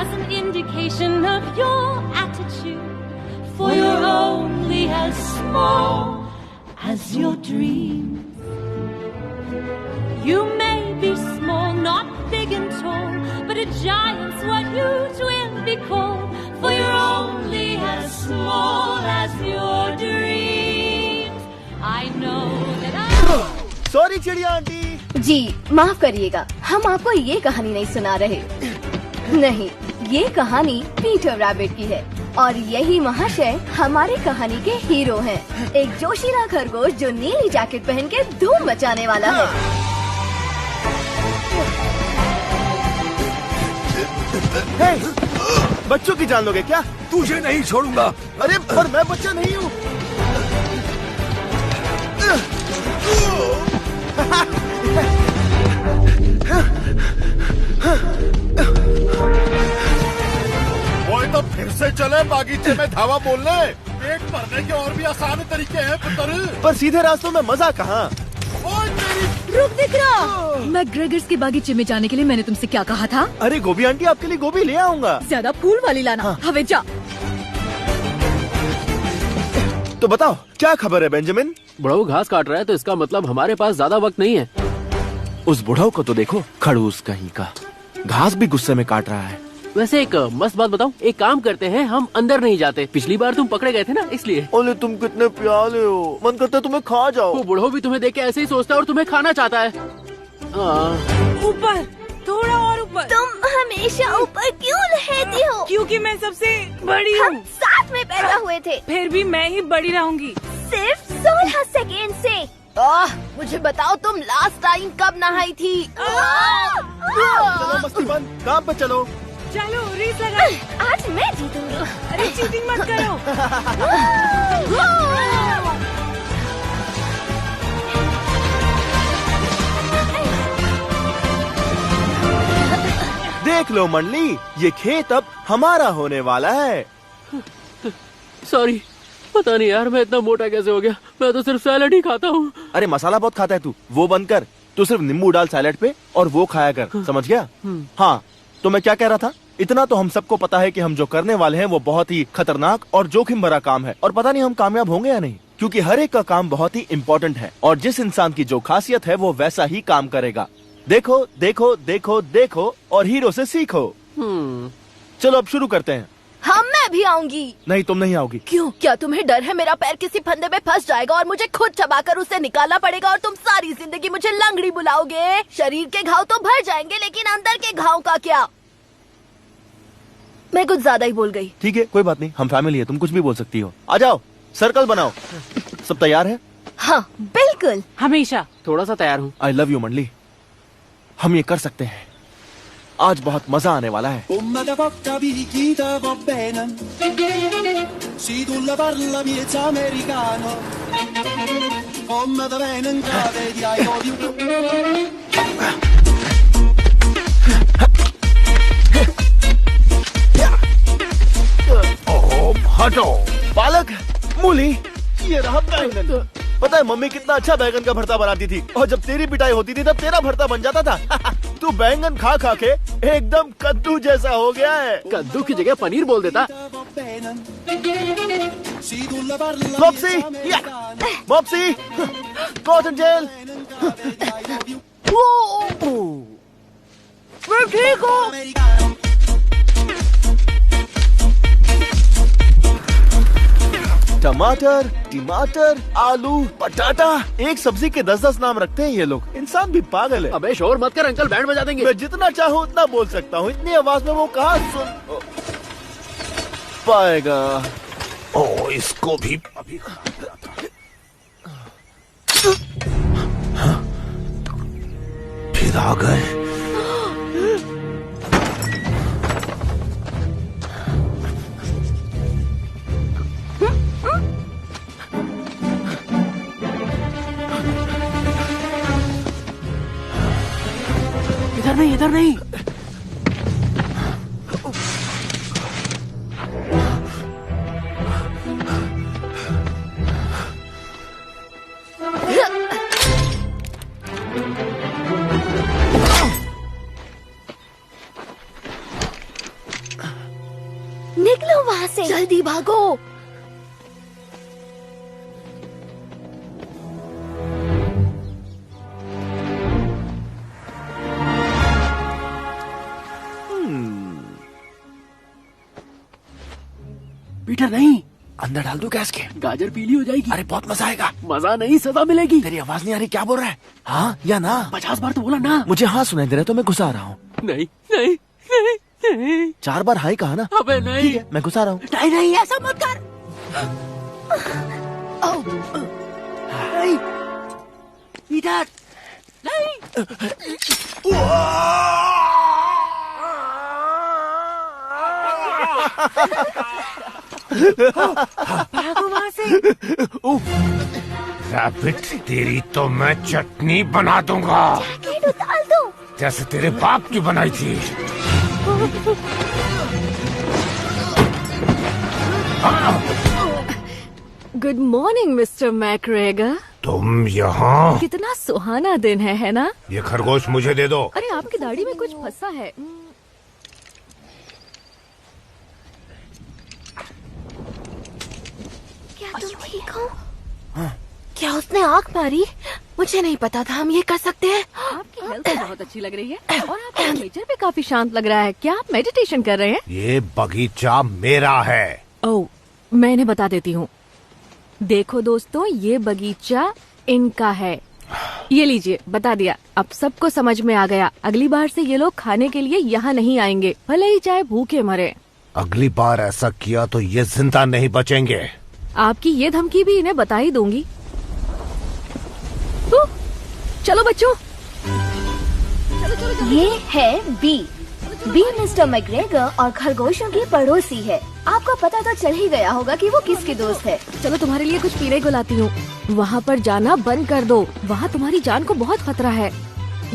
as an indication of your attitude. For you're only as small as your dreams. You may be small, not big and tall, but a giant's what you will be called. For you're only as small as your dreams. I know that I... sorry चिड़िया aunty. जी माफ करिएगा, हम आपको ये कहानी नहीं सुना रहे। नहीं, ये कहानी पीटर रैबिट की है और यही महाशय हमारी कहानी के हीरो हैं। एक जोशीला खरगोश जो नीली जैकेट पहन के धूम मचाने वाला है। हे, बच्चों की जान लोगे क्या? तुझे नहीं छोड़ूंगा। अरे पर मैं बच्चा नहीं हूँ। वो तो फिर से चले बागीचे में धावा बोलने। पेट भरने के और भी आसान तरीके हैं पुत्र। पर सीधे रास्तों में मजा कहाँ? रुक दिख रहा। मैं ग्रेगर्स के बागीचे में जाने के लिए मैंने तुमसे क्या कहा था? अरे गोभी आंटी, आपके लिए गोभी ले आऊंगा। ज्यादा फूल वाली लाना। हाँ। हवे जा। तो बताओ क्या खबर है बेंजामिन? बुढ़ऊ घास काट रहा है तो इसका मतलब हमारे पास ज्यादा वक्त नहीं है। उस बुढ़ऊ को तो देखो, खड़ूस कहीं का, घास भी गुस्से में काट रहा है। वैसे एक मस्त बात बताऊं, एक काम करते हैं, हम अंदर नहीं जाते। पिछली बार तुम पकड़े गए थे ना, इसलिए। ओले तुम कितने प्यारे हो, मन करता है तुम्हें खा जाओ। वो बुढ़ऊ भी तुम्हें देख के ऐसे ही सोचता है और तुम्हें खाना चाहता है। ऊपर, थोड़ा और ऊपर। तुम हमेशा ऊपर क्यों रहती हो? क्योंकि मैं सबसे बड़ी हूँ। हम साथ में पैदा हुए थे। फिर भी मैं ही बड़ी रहूंगी। सिर्फ 16 सेकेंड से। मुझे बताओ तुम लास्ट टाइम कब नहाई थी? चलो मस्ती बंद, काम पे चलो। चलो रेस लगा। आज मैं जीतूंगी। अरे चीटिंग मत करो। देख लो मंडली, ये खेत अब हमारा होने वाला है। सॉरी, पता नहीं यार मैं इतना मोटा कैसे हो गया। मैं तो सिर्फ सैलेड ही खाता हूँ। अरे मसाला बहुत खाता है तू, वो बंद कर। तू सिर्फ नींबू डाल सैलेड पे और वो खाया कर, समझ गया? हाँ, तो मैं क्या कह रहा था, इतना तो हम सबको पता है कि हम जो करने वाले हैं वो बहुत ही खतरनाक और जोखिम भरा काम है, और पता नहीं हम कामयाब होंगे या नहीं, क्योंकि हर एक का काम बहुत ही इम्पोर्टेंट है और जिस इंसान की जो खासियत है वो वैसा ही काम करेगा। देखो देखो देखो देखो और हीरो से सीखो। चलो अब शुरू करते हैं। हाँ मैं भी आऊंगी। नहीं, तुम नहीं आओगी। क्यों? क्या तुम्हें डर है मेरा पैर किसी फंदे में फंस जाएगा और मुझे खुद चबाकर उसे निकालना पड़ेगा और तुम सारी जिंदगी मुझे लंगड़ी बुलाओगे? शरीर के घाव तो भर जाएंगे, लेकिन अंदर के घाव का क्या? मैं कुछ ज्यादा ही बोल गई। ठीक है, कोई बात नहीं, हम फैमिली है, तुम कुछ भी बोल सकती हो। आ जाओ, सर्कल बनाओ। सब तैयार है? हाँ बिल्कुल। हमेशा। थोड़ा सा तैयार हूँ। आई लव यू मंडली, हम ये कर सकते हैं। आज बहुत मजा आने वाला है। Pommata porta picchita va bene. Si tu la parla miezza americano. Pommata bene in cave di I love you. हटो। पालक, मूली, ये रहा बैंगन। पता है मम्मी कितना अच्छा बैंगन का भरता बनाती थी, और जब तेरी पिटाई होती थी तब तेरा भरता बन जाता था। तू बैंगन खा खा के एकदम कद्दू जैसा हो गया है। कद्दू की जगह पनीर बोल देता। मॉप्सी, या, मॉप्सी, कॉटन जेल। मैं ठीक हूँ। टमाटर, टमाटर, आलू, पटाटा, एक सब्जी के 10-10 नाम रखते हैं ये लोग। इंसान भी पागल है। अबे शोर मत कर, अंकल बैंड बजा देंगे। मैं जितना चाहूँ उतना बोल सकता हूँ, इतनी आवाज में वो कहाँ सुन पाएगा। ओ, इसको भी अभी फिर आ गए। इधर नहीं, इधर नहीं। वहाँ से, जल्दी भागो। पीटर नहीं, अंदर डाल दो गैस के। गाजर पीली हो जाएगी। अरे बहुत मजा आएगा। मजा नहीं, सजा मिलेगी। तेरी आवाज नहीं आ रही, क्या बोल रहा है? हाँ या ना? 50 बार तो बोला ना। मुझे हाँ सुनाई दे रहा है तो मैं घुसा रहा हूँ। नहीं नहीं नहीं नहीं। 4 बार हाई कहा ना? अबे नहीं। ठीक है, मैं घुसा रहा हूँ। नहीं नहीं, ऐसा मत कर। नहीं पीटर, नहीं। भागो वहाँ से। रैबिट, तेरी तो मैं चटनी बना दूंगा, डाल दो। जैसे तेरे बाप की बनाई थी। Good morning mister McGregor. तुम यहाँ? कितना सुहाना दिन है ना? ये खरगोश मुझे दे दो। अरे आपकी दाढ़ी में कुछ फंसा है। क्या तुम ठीक हो? क्या उसने आँख मारी? मुझे नहीं पता था हम ये कर सकते हैं। आपकी हेल्थ बहुत अच्छी लग रही है और आपका नेचर भी काफी शांत लग रहा है। क्या आप मेडिटेशन कर रहे हैं? ये बगीचा मेरा है। ओह, मैं इन्हें बता देती हूँ। देखो दोस्तों, ये बगीचा इनका है। ये लीजिए, बता दिया। अब सबको समझ में आ गया। अगली बार से ये लोग खाने के लिए यहाँ नहीं आएंगे, भले ही चाहे भूखे मरे। अगली बार ऐसा किया तो ये जिंदा नहीं बचेंगे। आपकी ये धमकी भी इन्हें बता ही दूंगी। चलो बच्चों, चलो चलो चलो। ये है बी। बी मिस्टर मैकग्रेगर और खरगोशों की पड़ोसी है। आपको पता तो चल ही गया होगा कि वो किसकी दोस्त है। चलो तुम्हारे लिए कुछ पीने को लाती हूँ। वहाँ पर जाना बंद कर दो, वहाँ तुम्हारी जान को बहुत खतरा है।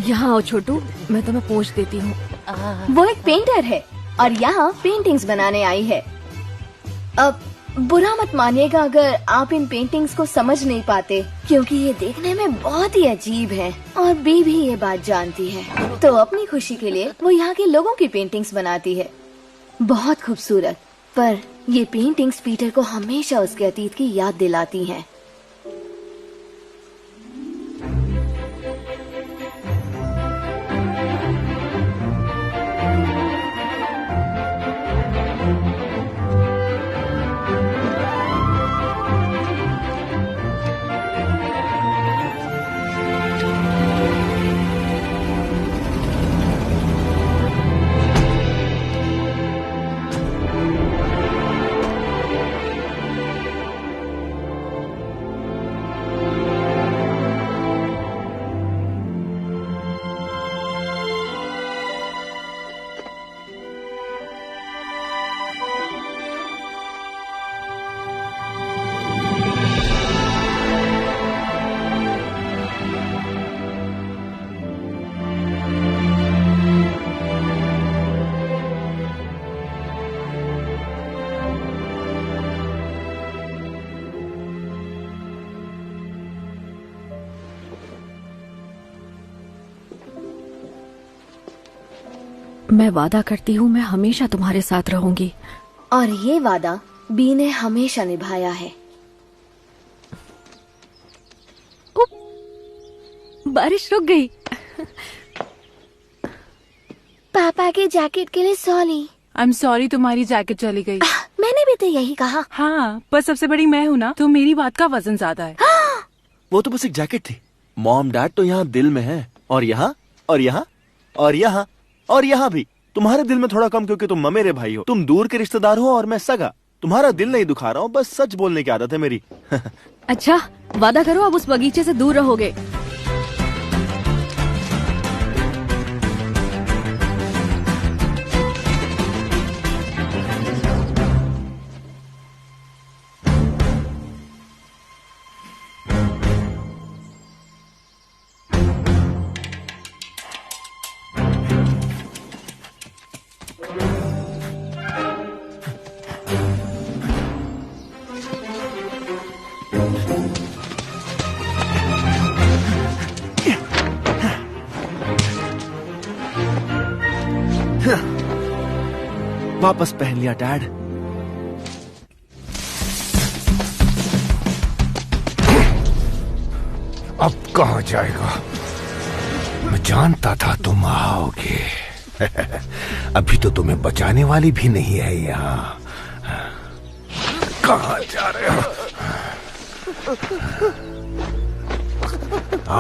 यहाँ आओ छोटू, मैं तुम्हें पोंछ देती हूँ। वो एक पेंटर है और यहाँ पेंटिंग्स बनाने आई है। अब बुरा मत मानिएगा अगर आप इन पेंटिंग्स को समझ नहीं पाते, क्योंकि ये देखने में बहुत ही अजीब है और बी भी ये बात जानती है। तो अपनी खुशी के लिए वो यहाँ के लोगों की पेंटिंग्स बनाती है। बहुत खूबसूरत, पर ये पेंटिंग्स पीटर को हमेशा उसके अतीत की याद दिलाती हैं। मैं वादा करती हूँ मैं हमेशा तुम्हारे साथ रहूंगी। और ये वादा बी ने हमेशा निभाया है। बारिश रुक गई। पापा के जैकेट के लिए सॉरी। आई एम सॉरी, तुम्हारी जैकेट चली गई। मैंने भी तो यही कहा। हाँ, पर सबसे बड़ी मैं हूँ ना, तो मेरी बात का वजन ज्यादा है। वो तो बस एक जैकेट थी। मॉम डैड तो यहाँ दिल में है, और यहाँ और यहाँ और यहाँ और यहाँ भी। तुम्हारे दिल में थोड़ा कम, क्योंकि तुम ममेरे भाई हो। तुम दूर के रिश्तेदार हो और मैं सगा। तुम्हारा दिल नहीं दुखा रहा हूँ, बस सच बोलने की आदत है मेरी। अच्छा, वादा करो अब उस बगीचे से दूर रहोगे। वापस पहन लिया डैड। कहाँ जाएगा? मैं जानता था तुम आओगे। अभी तो तुम्हें बचाने वाली भी नहीं है यहाँ। कहाँ जा रहे हो?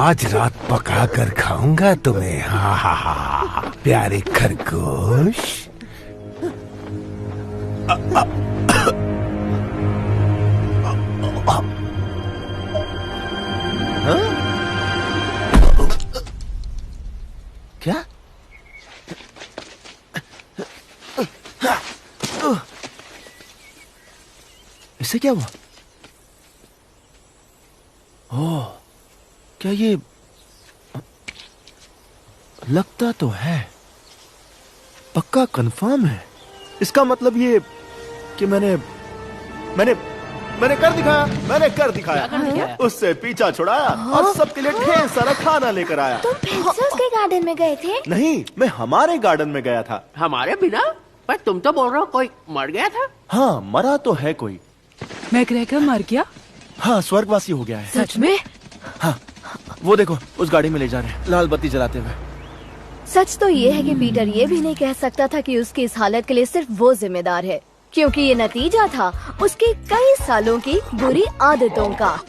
आज रात पका कर खाऊंगा तुम्हें। हा हा हा, प्यारे खरगोश। क्या? इससे क्या हुआ? ओह, क्या ये लगता तो है, पक्का कंफर्म है। इसका मतलब ये कि मैंने कर दिखाया। मैंने कर दिखाया। उससे पीछा छुड़ाया और सबके लिए ढेर सारा खाना लेकर आया। तुम फिर से उसके गार्डन में गए थे? नहीं, मैं हमारे गार्डन में गया था। हमारे बिना? पर तुम तो बोल रहे हो कोई मर गया था। हाँ, मरा तो है कोई। मैग्रेगर मर गया? हाँ, स्वर्गवासी हो गया है। सच में? हाँ, वो देखो उस गाड़ी में ले जा रहे हैं, लाल बत्ती जलाते हुए। सच तो ये है कि पीटर ये भी नहीं कह सकता था कि उसकी इस हालत के लिए सिर्फ वो जिम्मेदार है, क्योंकि ये नतीजा था उसकी कई सालों की बुरी आदतों का।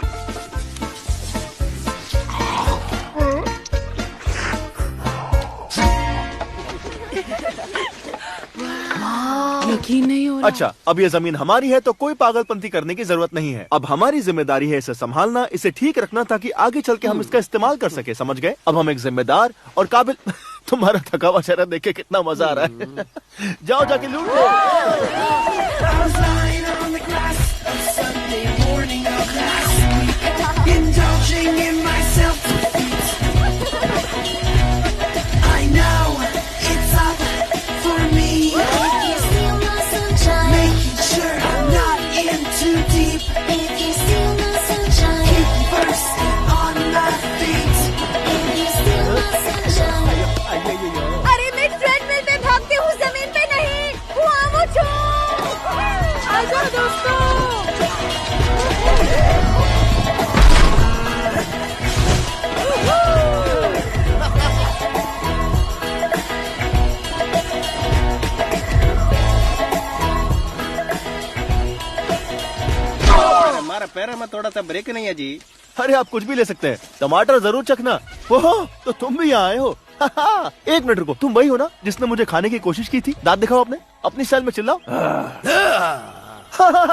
यकीन नहीं हो रहा। अच्छा, अब ये जमीन हमारी है तो कोई पागलपंती करने की जरूरत नहीं है। अब हमारी जिम्मेदारी है इसे संभालना, इसे ठीक रखना, ताकि आगे चल के हम इसका इस्तेमाल कर सके। समझ गए? अब हम एक जिम्मेदार और काबिल तुम्हारा थका हुआ चेहरा देख के कितना मजा आ रहा है। जाओ जाके लूट लो। अरे मैं ट्रेडमिल पे भागती हूँ, जमीन पे नहीं। वो छो। आजा दोस्तों। हमारा पैर में थोड़ा सा ब्रेक नहीं है जी। अरे आप कुछ भी ले सकते हैं, टमाटर जरूर चखना। ओहो, तो तुम भी यहाँ आए हो। एक मिनट रुको, तुम वही हो ना जिसने मुझे खाने की कोशिश की थी? दांत दिखाओ अपने, अपनी स्टाइल में चिल्लाओ।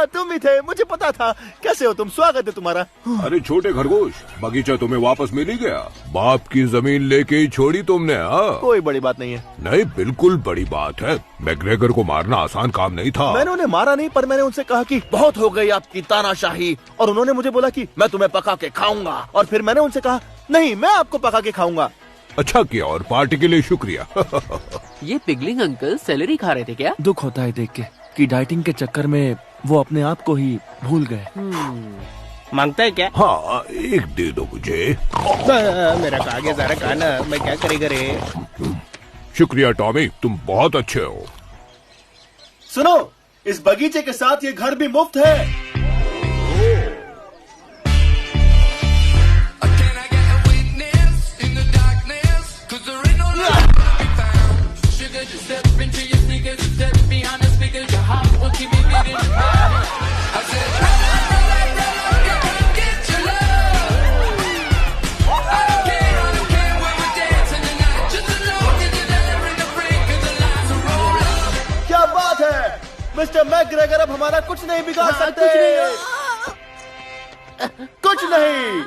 तुम ही थे, मुझे पता था। कैसे हो तुम? स्वागत है तुम्हारा। अरे छोटे खरगोश, बगीचा तुम्हें वापस मिल ही गया। बाप की जमीन लेके ही छोड़ी तुमने। हाँ, कोई बड़ी बात नहीं है। नहीं, बिल्कुल बड़ी बात है। मैग्रेगर को मारना आसान काम नहीं था। मैंने उन्हें मारा नहीं, पर मैंने उनसे कहा कि बहुत हो गई आपकी तानाशाही, और उन्होंने मुझे बोला कि मैं तुम्हें पका के खाऊंगा। और फिर मैंने उनसे कहा नहीं, मैं आपको पका के खाऊंगा। अच्छा किया, और पार्टी के लिए शुक्रिया। ये पिगलिंग अंकल सैलरी खा रहे थे क्या? दुख होता है देख के कि डाइटिंग के चक्कर में वो अपने आप को ही भूल गए। मांगता है क्या? हाँ, एक दे दो मुझे। मेरा कागे सारा खाना, मैं क्या करेगा रे? शुक्रिया टॉमी, तुम बहुत अच्छे हो। सुनो, इस बगीचे के साथ ये घर भी मुफ्त है। क्या बात है मिस्टर मैग्रेगर, अब हमारा कुछ नहीं बिगाड़ सकते। कुछ नहीं।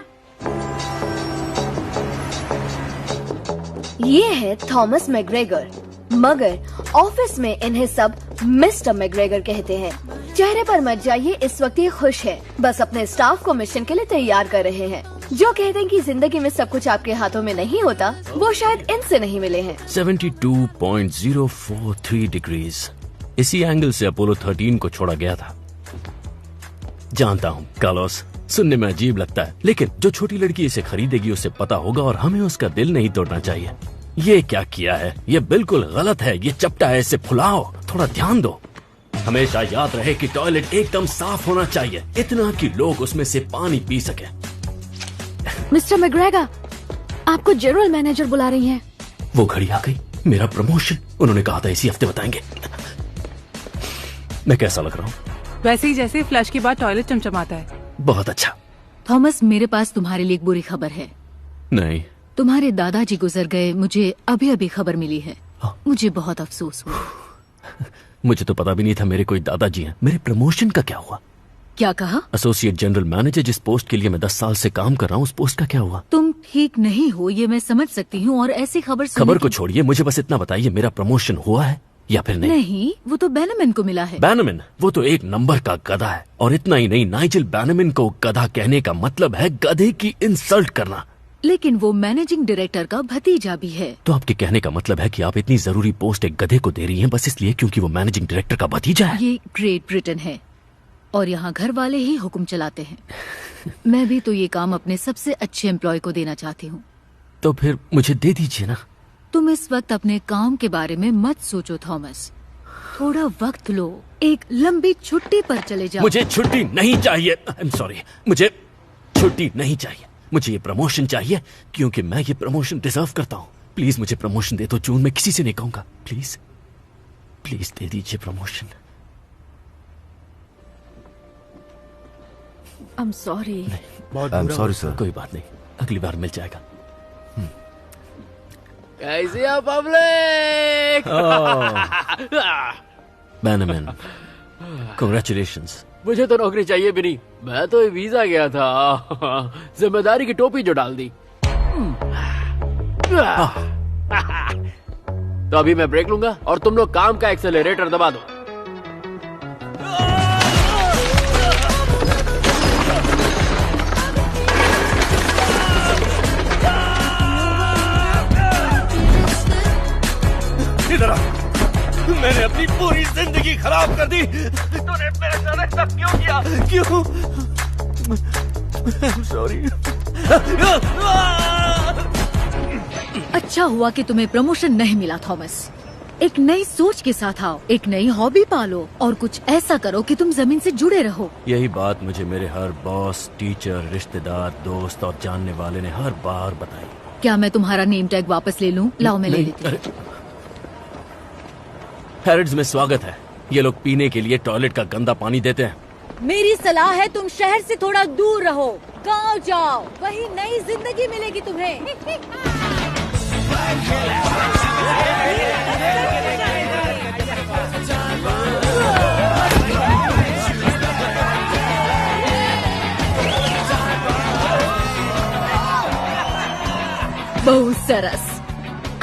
ये है थॉमस मैग्रेगर, मगर ऑफिस में इन्हें सब मिस्टर मैग्रेगर कहते हैं। चेहरे पर मत जाइए, इस वक्त ये खुश है, बस अपने स्टाफ को मिशन के लिए तैयार कर रहे हैं। जो कहते हैं कि जिंदगी में सब कुछ आपके हाथों में नहीं होता, वो शायद इनसे नहीं मिले हैं। 72.043 डिग्रीज, इसी एंगल से अपोलो 13 को छोड़ा गया था। जानता हूँ कार्लोस, सुनने में अजीब लगता है, लेकिन जो छोटी लड़की इसे खरीदेगी उसे पता होगा और हमें उसका दिल नहीं तोड़ना चाहिए। ये क्या किया है? ये बिल्कुल गलत है, ये चपटा है, इसे फुलाओ, थोड़ा ध्यान दो। हमेशा याद रहे कि टॉयलेट एकदम साफ होना चाहिए, इतना कि लोग उसमें से पानी पी सके। मिस्टर मैग्रेगर, आपको जनरल मैनेजर बुला रही हैं। वो घड़ी आ गई, मेरा प्रमोशन। उन्होंने कहा था इसी हफ्ते बताएंगे। मैं कैसा लग रहा हूँ? वैसे ही जैसे फ्लश के बाद टॉयलेट चमचमाता है। बहुत अच्छा। थॉमस, मेरे पास तुम्हारे लिए एक बुरी खबर है। नहीं। तुम्हारे दादाजी गुजर गए, मुझे अभी अभी खबर मिली है। मुझे बहुत अफसोस हुआ। मुझे तो पता भी नहीं था मेरे कोई दादाजी हैं। मेरे प्रमोशन का क्या हुआ? क्या कहा? एसोसिएट जनरल मैनेजर, जिस पोस्ट के लिए मैं 10 साल से काम कर रहा हूँ, उस पोस्ट का क्या हुआ? तुम ठीक नहीं हो, ये मैं समझ सकती हूँ, और ऐसी खबर को छोड़िए, मुझे बस इतना बताइए, मेरा प्रमोशन हुआ है या फिर नहीं? नहीं, वो तो बैनमैन को मिला है। बैनमैन? वो तो एक नंबर का गधा है। और इतना ही नहीं, नाइजेल बैनमैन को गधा कहने का मतलब है गधे की इंसल्ट करना। लेकिन वो मैनेजिंग डायरेक्टर का भतीजा भी है। तो आपके कहने का मतलब है कि आप इतनी जरूरी पोस्ट एक गधे को दे रही हैं बस इसलिए क्योंकि वो मैनेजिंग डायरेक्टर का भतीजा है? ये ग्रेट ब्रिटेन है और यहाँ घर वाले ही हुक्म चलाते हैं। मैं भी तो ये काम अपने सबसे अच्छे एम्प्लॉय को देना चाहती हूँ। तो फिर मुझे दे दीजिए ना। तुम इस वक्त अपने काम के बारे में मत सोचो थॉमस, थोड़ा वक्त लो, एक लंबी छुट्टी पर चले जाओ। मुझे छुट्टी नहीं चाहिए। आई एम सॉरी, मुझे छुट्टी नहीं चाहिए। मुझे ये प्रमोशन चाहिए क्योंकि मैं ये प्रमोशन डिजर्व करता हूँ। प्लीज मुझे प्रमोशन दे दो जून, मैं किसी से नहीं कहूंगा। प्लीज प्लीज दे दीजिए promotion. I am sorry. I am sorry sir. कोई बात नहीं, अगली बार मिल जाएगा। कैसे आप पब्लिक? बैनमैन, कांग्रेचुलेशंस। मुझे तो नौकरी चाहिए भी नहीं, मैं तो वीजा गया था। जिम्मेदारी की टोपी जो डाल दी। तो अभी मैं ब्रेक लूंगा और तुम लोग काम का एक्सेलरेटर दबा दो। इधर आ। मैंने अपनी पूरी जिंदगी खराब कर दी। तूने मेरे साथ ऐसा क्यों किया? क्यों? I'm sorry। अच्छा हुआ कि तुम्हें प्रमोशन नहीं मिला थॉमस। एक नई सोच के साथ आओ, एक नई हॉबी पालो और कुछ ऐसा करो कि तुम जमीन से जुड़े रहो। यही बात मुझे मेरे हर बॉस, टीचर, रिश्तेदार, दोस्त और जानने वाले ने हर बार बताई। क्या मैं तुम्हारा नेम टैग वापस ले लूं? लाओ मैं ले लेती हूँ। हैरिड्स में स्वागत है। ये लोग पीने के लिए टॉयलेट का गंदा पानी देते हैं। मेरी सलाह है तुम शहर से थोड़ा दूर रहो, गांव जाओ, वही नई जिंदगी मिलेगी तुम्हें। बहुत सरस,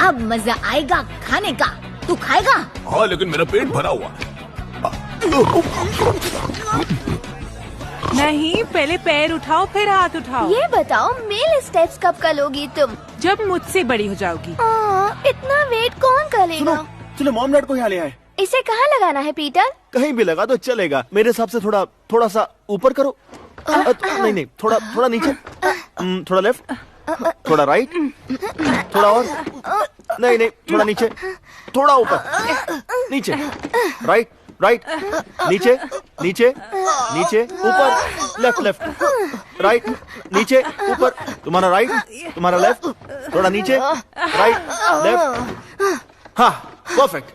अब मजा आएगा खाने का। तू खाएगा? हाँ, लेकिन मेरा पेट भरा हुआ। नहीं, पहले पैर उठाओ फिर हाथ उठाओ। ये बताओ मेल स्टेप्स कब करोगी तुम? जब मुझसे बड़ी हो जाओगी। इतना वेट कौन करेगा? चलो मॉम डैड को यहाँ ले आए। इसे कहाँ लगाना है पीटर? कहीं भी लगा तो चलेगा। मेरे हिसाब से थोड़ा सा ऊपर करो। नहीं, थोड़ा नीचे, थोड़ा लेफ्ट, थोड़ा राइट, थोड़ा और, नहीं, थोड़ा नीचे, थोड़ा ऊपर, नीचे, राइट, नीचे, ऊपर, लेफ्ट, राइट, नीचे, ऊपर, तुम्हारा राइट, तुम्हारा लेफ्ट, थोड़ा नीचे, राइट, लेफ्ट। हाँ, परफेक्ट।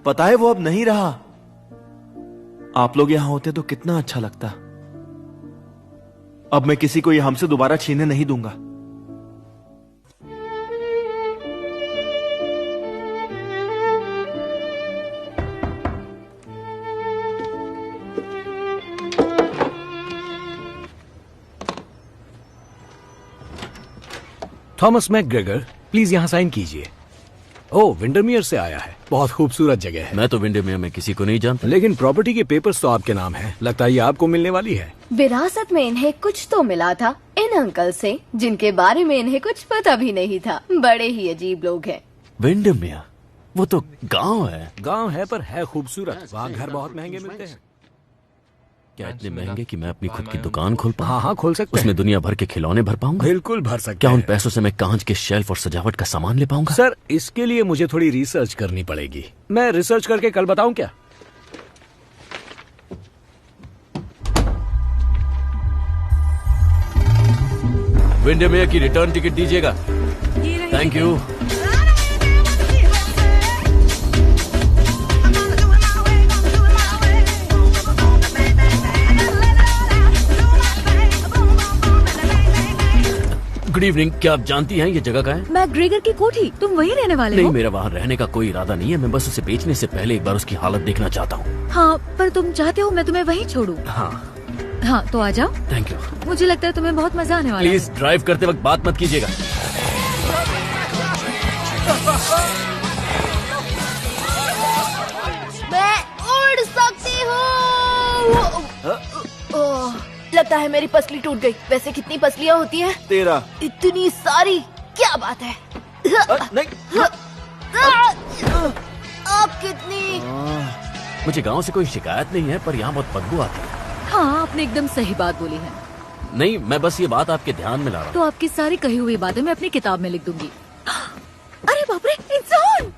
पता है वो अब नहीं रहा। आप लोग यहाँ होते तो कितना अच्छा लगता। अब मैं किसी को ये हमसे दोबारा छीनने नहीं दूंगा। थॉमस मैकग्रेगर, प्लीज यहाँ साइन कीजिए। ओह, विंडरमेयर से आया है। बहुत खूबसूरत जगह है। मैं तो विंडरमेयर में किसी को नहीं जानता। लेकिन प्रॉपर्टी के पेपर्स तो आपके नाम है। लगता है ये आपको मिलने वाली है। विरासत में इन्हें कुछ तो मिला था इन अंकल से, जिनके बारे में इन्हें कुछ पता भी नहीं था। बड़े ही अजीब लोग हैं। विंडरमेयर, वो तो गांव है। गांव है पर है खूबसूरत। वहाँ घर बहुत महंगे मिलते हैं। क्या इतने महंगे कि मैं अपनी खुद की दुकान खोल पाऊँ? हाँ, खोल सकते हैं। उसमें दुनिया भर के खिलौने भर पाऊंगा? बिल्कुल भर सकते हैं। क्या उन पैसों से मैं कांच के शेल्फ और सजावट का सामान ले पाऊंगा? सर, इसके लिए मुझे थोड़ी रिसर्च करनी पड़ेगी। मैं रिसर्च करके कल बताऊं क्या? विंडमेयर की रिटर्न टिकट दीजिएगा। Thank you. Good evening. क्या आप जानती हैं ये जगह कहाँ है? मैकग्रेगर की कोठी। तुम वहीं रहने वाले नहीं, हो? मेरा वहाँ रहने का कोई इरादा नहीं है। मैं बस उसे बेचने से पहले एक बार उसकी हालत देखना चाहता हूँ। हाँ, पर तुम चाहते हो मैं तुम्हें वहीं छोड़ूं? हाँ, तो आ जाओ। Thank you. मुझे लगता है तुम्हें बहुत मजा आने वाला है। प्लीज ड्राइव करते वक्त बात मत कीजिएगा। मैं उड़ सकती हूँ। लगता है मेरी पसली टूट गई। वैसे कितनी पसलियाँ होती हैं? 13। इतनी सारी, क्या बात है। नहीं। अब कितनी? मुझे गांव से कोई शिकायत नहीं है, पर यहाँ बहुत बदबू आती है। हाँ, आपने एकदम सही बात बोली है। नहीं, मैं बस ये बात आपके ध्यान में ला रहा हूँ। तो आपकी सारी कही हुई बातें मैं अपनी किताब में लिख दूंगी। अरे बाप रे, इंसान!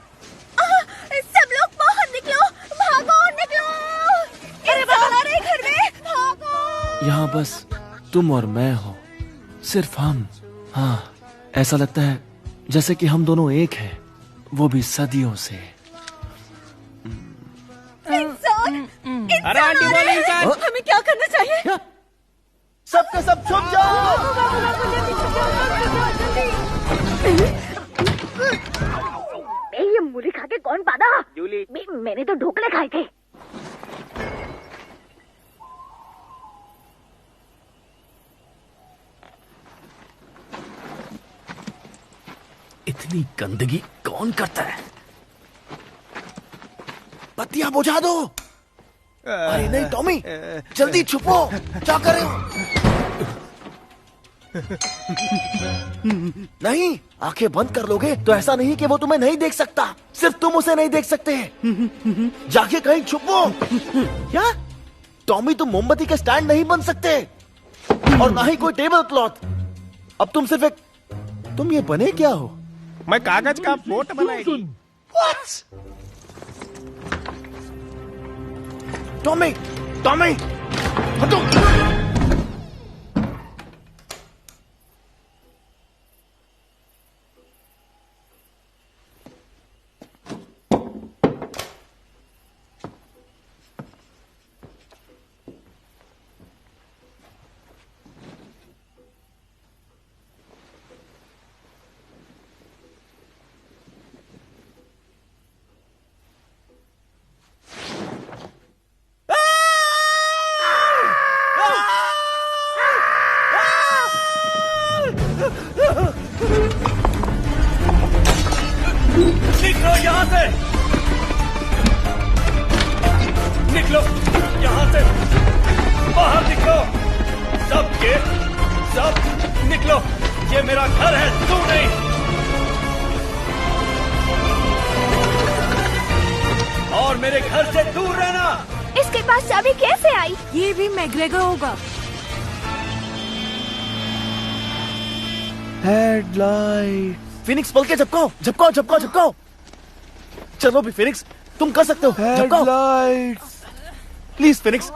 सब लोग बाहर निकलो, भागो, निकलो! इंसान आ रहे घर में, भागो! यहाँ बस तुम और मैं हो, सिर्फ हम। हाँ, ऐसा लगता है जैसे कि हम दोनों एक हैं, वो भी सदियों से। इंसान! अरे आंटी बोलो इंसान! हमें क्या करना चाहिए? सबके सब छुप जाओ! ये मूली खा के कौन पादा? जूली। मैंने तो ढोकले खाए थे। इतनी गंदगी कौन करता है? बत्तियां बुझा दो। अरे नहीं टॉमी, जल्दी छुपो। क्या कर रहे हो? नहीं, आंखें बंद कर लोगे तो ऐसा नहीं कि वो तुम्हें नहीं देख सकता। सिर्फ तुम उसे नहीं देख सकते। जाके कहीं छुपो। क्या टॉमी, तुम मोमबत्ती के स्टैंड नहीं बन सकते, और ना ही कोई टेबल क्लॉथ। अब तुम सिर्फ एक, तुम ये बने क्या हो? मैं कागज का बोट बनाएगी। टॉमी, टॉमी, हटो। निकलो यहाँ से! निकलो यहाँ से! बाहर निकलो! सब के सब निकलो! ये मेरा घर है, तू नहीं! और मेरे घर से दूर रहना! इसके पास चाबी कैसे आई? ये भी मैकग्रेगर होगा। हेडलाइट। फिनिक्स, पल के झपकाओ, झपकाओ, झपकाओ, झपकाओ। चलो भी फिनिक्स, तुम कर सकते हो। झपकाओ प्लीज फिनिक्स,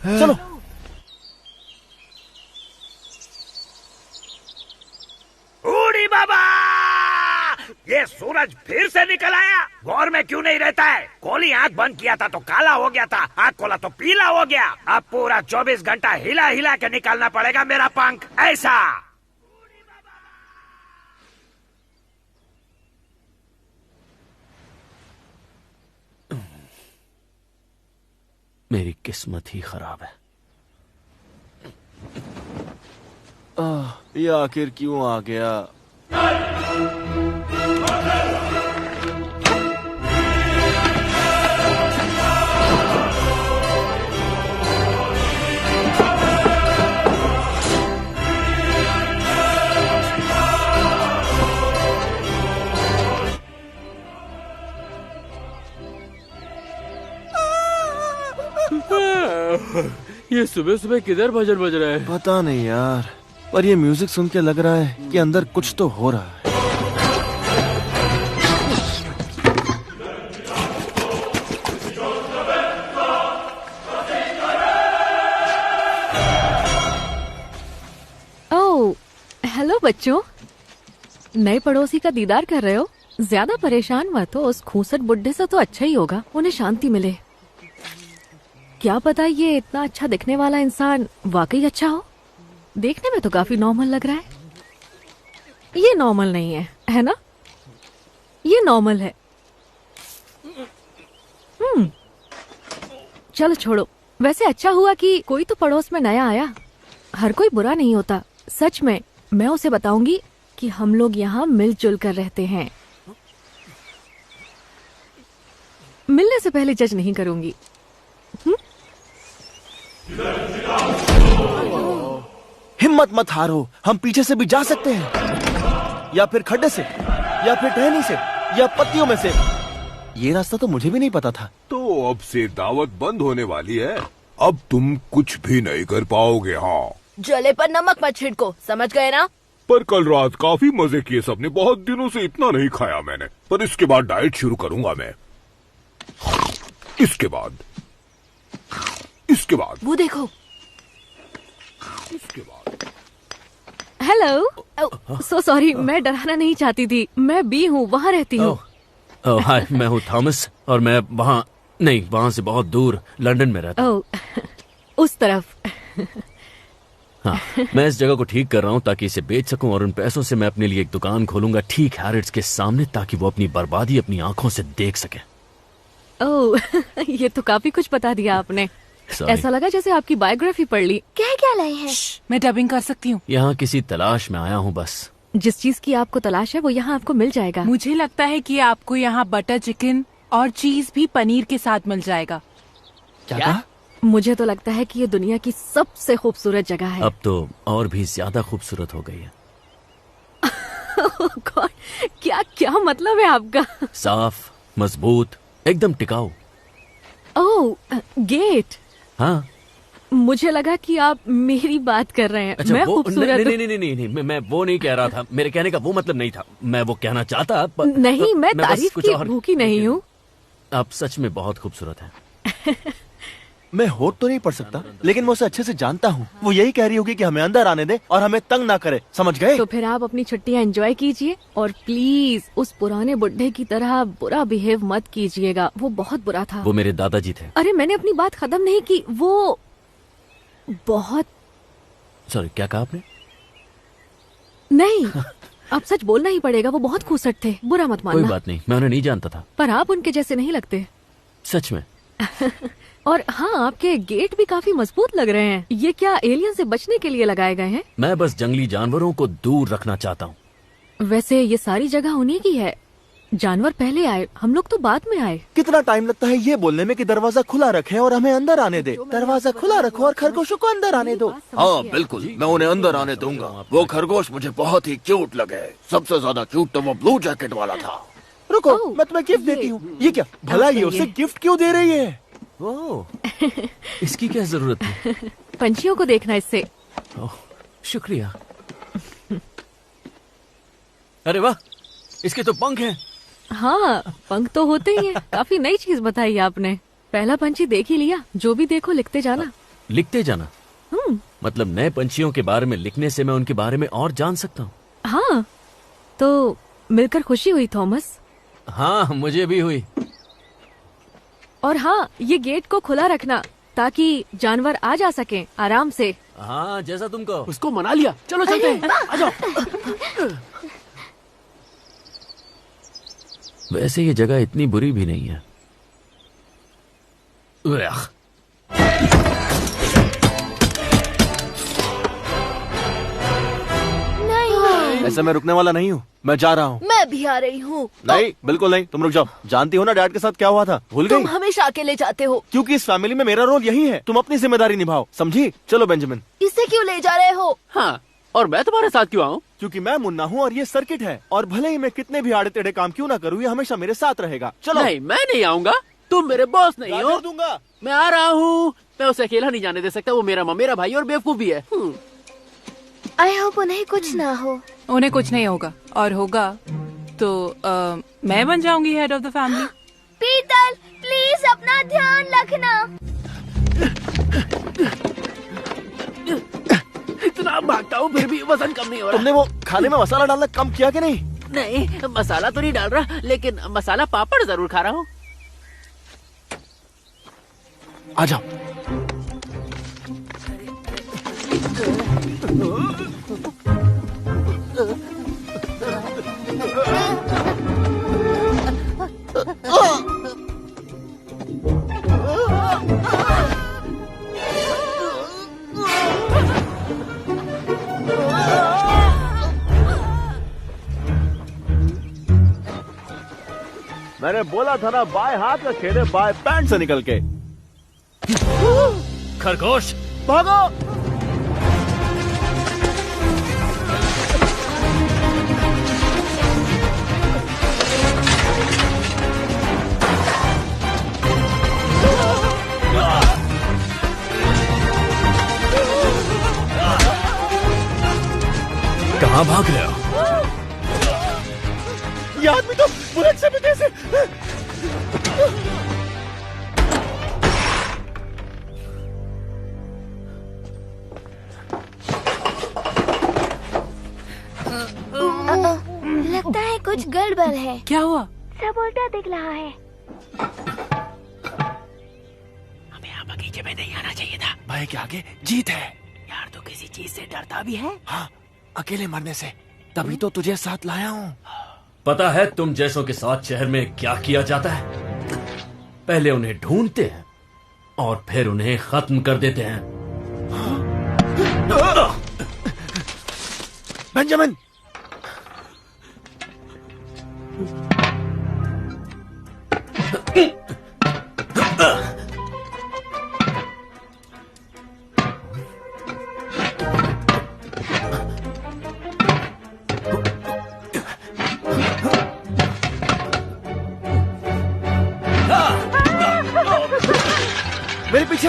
चलो। बूढ़ी बाबा, ये सूरज फिर से निकल आया। गौर में क्यों नहीं रहता है? कोली आंख बंद किया था तो काला हो गया था, आंख खोला तो पीला हो गया। अब पूरा 24 घंटा हिला हिला के निकालना पड़ेगा मेरा पंख। ऐसा मेरी किस्मत ही खराब है। ये आखिर क्यों आ गया? ये सुबह सुबह किधर भजन बज रहा है? पता नहीं यार, पर ये म्यूजिक सुन के लग रहा है कि अंदर कुछ तो हो रहा है। ओह, हेलो बच्चों, नए पड़ोसी का दीदार कर रहे हो? ज्यादा परेशान मत हो, उस खूंसट बुड्ढे से तो अच्छा ही होगा, उन्हें शांति मिले। क्या पता ये इतना अच्छा दिखने वाला इंसान वाकई अच्छा हो। देखने में तो काफी नॉर्मल लग रहा है। ये नॉर्मल नहीं है ना? ये नॉर्मल है। चलो छोड़ो। वैसे अच्छा हुआ कि कोई तो पड़ोस में नया आया। हर कोई बुरा नहीं होता। सच में मैं उसे बताऊंगी कि हम लोग यहाँ मिलजुल कर रहते हैं। मिलने से पहले जज नहीं करूंगी। हिम्मत मत हारो, हम पीछे से भी जा सकते हैं, या फिर खड्डे से, या फिर टहनी से, या पत्तियों में से। ये रास्ता तो मुझे भी नहीं पता था। तो अब से दावत बंद होने वाली है। अब तुम कुछ भी नहीं कर पाओगे। हाँ, जले पर नमक मत छिड़को, समझ गए ना? पर कल रात काफी मजे किए सबने। बहुत दिनों से इतना नहीं खाया मैंने, पर इसके बाद डाइट शुरू करूंगा मैं। इसके बाद वो देखो। इसके बाद हेलो, सो सॉरी, मैं डराना नहीं चाहती थी। मैं बी हूँ, वहाँ रहती हूँ। हाय, मैं हूँ थॉमस और मैं वहाँ से बहुत दूर लंदन में रहता हूँ। उस तरफ। हाँ, मैं इस जगह को ठीक कर रहा हूँ ताकि इसे बेच सकूं और उन पैसों से मैं अपने लिए एक दुकान खोलूंगा ठीक हैरिट्स के सामने, ताकि वो अपनी बर्बादी अपनी आंखों से देख सके। ओह, ये तो काफी कुछ बता दिया आपने। ऐसा लगा जैसे आपकी बायोग्राफी पढ़ ली। क्या लाए हैं? मैं डबिंग कर सकती हूँ। यहाँ किसी तलाश में आया हूँ बस। जिस चीज की आपको तलाश है वो यहाँ आपको मिल जाएगा। मुझे लगता है कि आपको यहाँ बटर चिकन और चीज भी पनीर के साथ मिल जाएगा। क्या? मुझे तो लगता है कि ये दुनिया की सबसे खूबसूरत जगह है। अब तो और भी ज्यादा खूबसूरत हो गई है। God, क्या मतलब है आपका? साफ, मजबूत, एकदम टिकाऊ। ओह, गेट। हाँ, मुझे लगा कि आप मेरी बात कर रहे हैं। अच्छा, मैं खूबसूरत? नहीं, मैं वो नहीं कह रहा था। मेरे कहने का वो मतलब नहीं था। मैं वो कहना चाहता नहीं, मैं तारीफ की भूखी नहीं हूँ। आप सच में बहुत खूबसूरत हैं। मैं होठ तो नहीं पढ़ सकता, लेकिन मैं उसे अच्छे से जानता हूँ। वो यही कह रही होगी कि हमें अंदर आने दे और हमें तंग ना करे, समझ गए? तो फिर आप अपनी छुट्टियाँ एंजॉय कीजिए और प्लीज उस पुराने बुढ़े की तरह बुरा बिहेव मत कीजिएगा। वो बहुत बुरा था। वो मेरे दादाजी थे। अरे मैंने अपनी बात खत्म नहीं की। वो बहुत। सॉरी, क्या कहा आपने? नहीं, अब सच बोलना ही पड़ेगा। वो बहुत खूसट थे, बुरा मत मानना। कोई बात नहीं, मैं उन्हें नहीं जानता था। पर आप उनके जैसे नहीं लगते। सच में। और हाँ, आपके गेट भी काफी मजबूत लग रहे हैं। ये क्या एलियन से बचने के लिए लगाए गए हैं? मैं बस जंगली जानवरों को दूर रखना चाहता हूँ। वैसे ये सारी जगह उन्हीं की है। जानवर पहले आए, हम लोग तो बाद में आए। कितना टाइम लगता है ये बोलने में कि दरवाजा खुला रखें और हमें अंदर आने दे। दरवाजा खुला रखो और खरगोशों को अंदर आने दो। हाँ बिल्कुल, मैं उन्हें अंदर आने दूंगा। वो खरगोश मुझे बहुत ही क्यूट लगे। सबसे ज्यादा क्यूट तो वो ब्लू जैकेट वाला था। रुको, मैं तुम्हें गिफ्ट देती हूँ। ये क्या भला, ये उसे गिफ्ट क्यों दे रही है? इसकी क्या जरूरत है? पंछियों को देखना इससे। शुक्रिया। अरे वाह, इसके तो पंख हैं। हाँ, पंख तो होते ही हैं। काफी नई चीज बताई आपने। पहला पंछी देख ही लिया। जो भी देखो लिखते जाना। लिखते जाना? मतलब नए पंछियों के बारे में लिखने से मैं उनके बारे में और जान सकता हूँ। हाँ, तो मिलकर खुशी हुई थॉमस। हाँ, मुझे भी हुई। और हाँ, ये गेट को खुला रखना ताकि जानवर आ जा सकें आराम से। हाँ, जैसा तुमको। उसको मना लिया। चलो चलते हैं, आ जाओ। वैसे ये जगह इतनी बुरी भी नहीं है। ऐसा मैं रुकने वाला नहीं हूँ। मैं जा रहा हूँ। मैं भी आ रही हूँ। नहीं, बिल्कुल नहीं, तुम रुक जाओ। जानती हो ना डैड के साथ क्या हुआ था? भूल गई? तुम हमेशा अकेले जाते हो। क्योंकि इस फैमिली में मेरा रोल यही है। तुम अपनी जिम्मेदारी निभाओ, समझी? चलो बेंजामिन। इसे क्यों ले जा रहे हो? हाँ, और मैं तुम्हारे साथ क्यों आऊँ? क्योंकि मैं मुन्ना हूँ और ये सर्किट है, और भले ही मैं कितने भी आड़े टेढ़े काम क्यों ना करूँ, ये हमेशा मेरे साथ रहेगा। चलो। नहीं, मैं नहीं आऊंगा। तुम मेरे बॉस नहीं हो। दूंगा। मैं आ रहा हूँ। मैं उसे अकेला नहीं जाने दे सकता। वो मेरा भाई और बेवकूफ भी है। आई होप उन्हें कुछ ना हो। उन्हें कुछ नहीं होगा, और होगा तो मैं बन जाऊंगी हेड ऑफ द फैमिली। पीतल, प्लीज अपना ध्यान रखना। इतना भागता हूँ फिर भी वजन कम नहीं हो रहा। तुमने वो खाने में मसाला डालना कम किया कि नहीं? नहीं, मसाला तो नहीं डाल रहा, लेकिन मसाला पापड़ जरूर खा रहा हूँ। आ जाओ। मैंने बोला था ना, बाएं हाथ का खेल है बाएं पैंट से निकल के। खरगोश भागो। कहाँ भाग रहे हो? ये आदमी तो बुलेट से भी तेज है। लगता है कुछ गड़बड़ है। क्या हुआ? सब उल्टा दिख रहा है। हमें यहाँ बगीचे में नहीं आना चाहिए था। भाई के आगे जीत है। यार तू किसी चीज से डरता भी है? हाँ, अकेले मरने से। तभी तो तुझे साथ लाया हूँ। पता है तुम जैसों के साथ शहर में क्या किया जाता है? पहले उन्हें ढूंढते हैं और फिर उन्हें खत्म कर देते हैं। बेंजामिन, मेरे पीछे।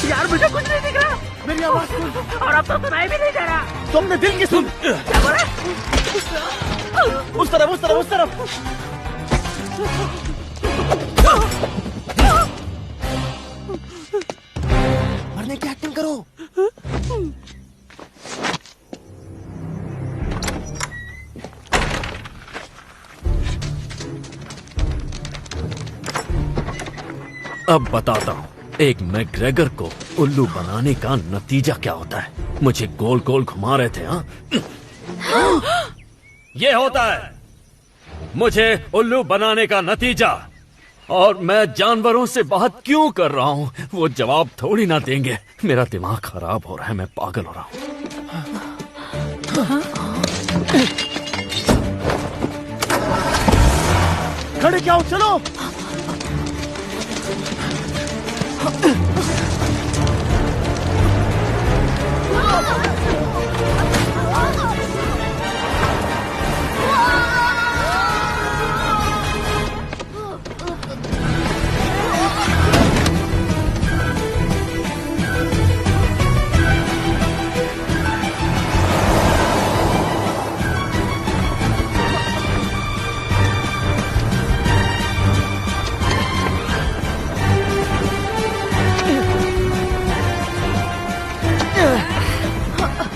यार मुझे कुछ नहीं दिख रहा। मेरी आवाज सुन। और अब तो सुनाई भी नहीं दे रहा। तुमने दिल की सुन। क्या बोला? उस तरफ, उस तरफ, उस तरफ। मरने की एक्टिंग करो। अब बताता हूँ एक मैग्रेगर को उल्लू बनाने का नतीजा क्या होता है। मुझे गोल गोल घुमा रहे थे। हाँ, ये होता है मुझे उल्लू बनाने का नतीजा। और मैं जानवरों से बात क्यों कर रहा हूँ वो जवाब थोड़ी ना देंगे। मेरा दिमाग खराब हो रहा है, मैं पागल हो रहा हूँ। खड़े क्या हो, चलो।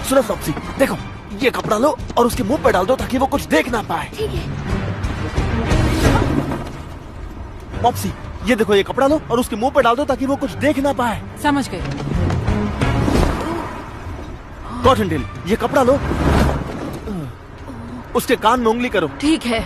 सुनो फ्लॉप्सी, देखो ये कपड़ा लो और उसके मुंह पे डाल दो ताकि वो कुछ देख ना पाए। ठीक है। मॉप्सी, ये देखो ये कपड़ा लो और उसके मुंह पे डाल दो ताकि वो कुछ देख ना पाए। समझ गए। कॉटनटेल, ये कपड़ा लो, उसके कान में उंगली करो। ठीक है।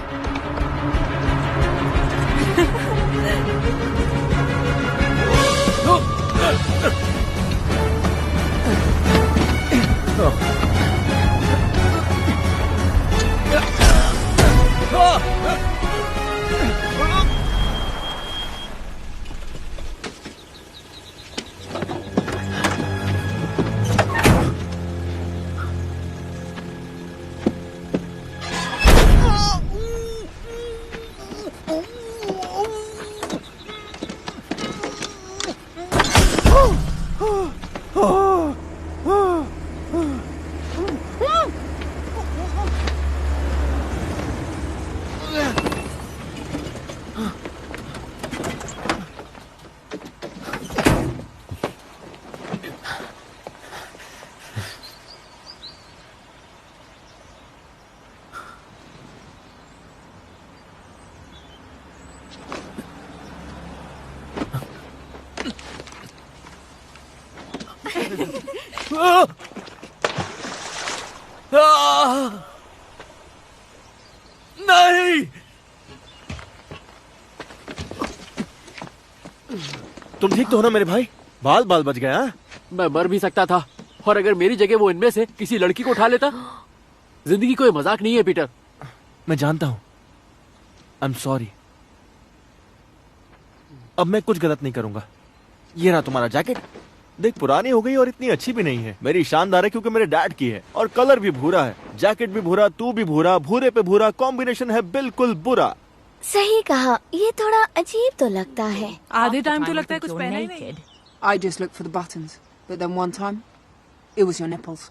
नहीं। तुम ठीक तो हो ना मेरे भाई? बाल बाल बच गया। मैं मर भी सकता था, और अगर मेरी जगह वो इनमें से किसी लड़की को उठा लेता। जिंदगी कोई मजाक नहीं है पीटर। मैं जानता हूं। I am sorry. अब मैं कुछ गलत नहीं करूंगा। ये रहा तुम्हारा जैकेट। देख, पुरानी हो गई और इतनी अच्छी भी नहीं है। मेरी शानदार है क्योंकि मेरे डैड की है, और कलर भी भूरा है। जैकेट भी भूरा, तू भी भूरा, भूरे पे भूरा, कॉम्बिनेशन है बिल्कुल बुरा। सही कहा। ये थोड़ा अजीब तो लगता है। आधे टाइम तो लगता है कुछ पहना ही नहीं। I just looked for the buttons, but then one time, it was your nipples.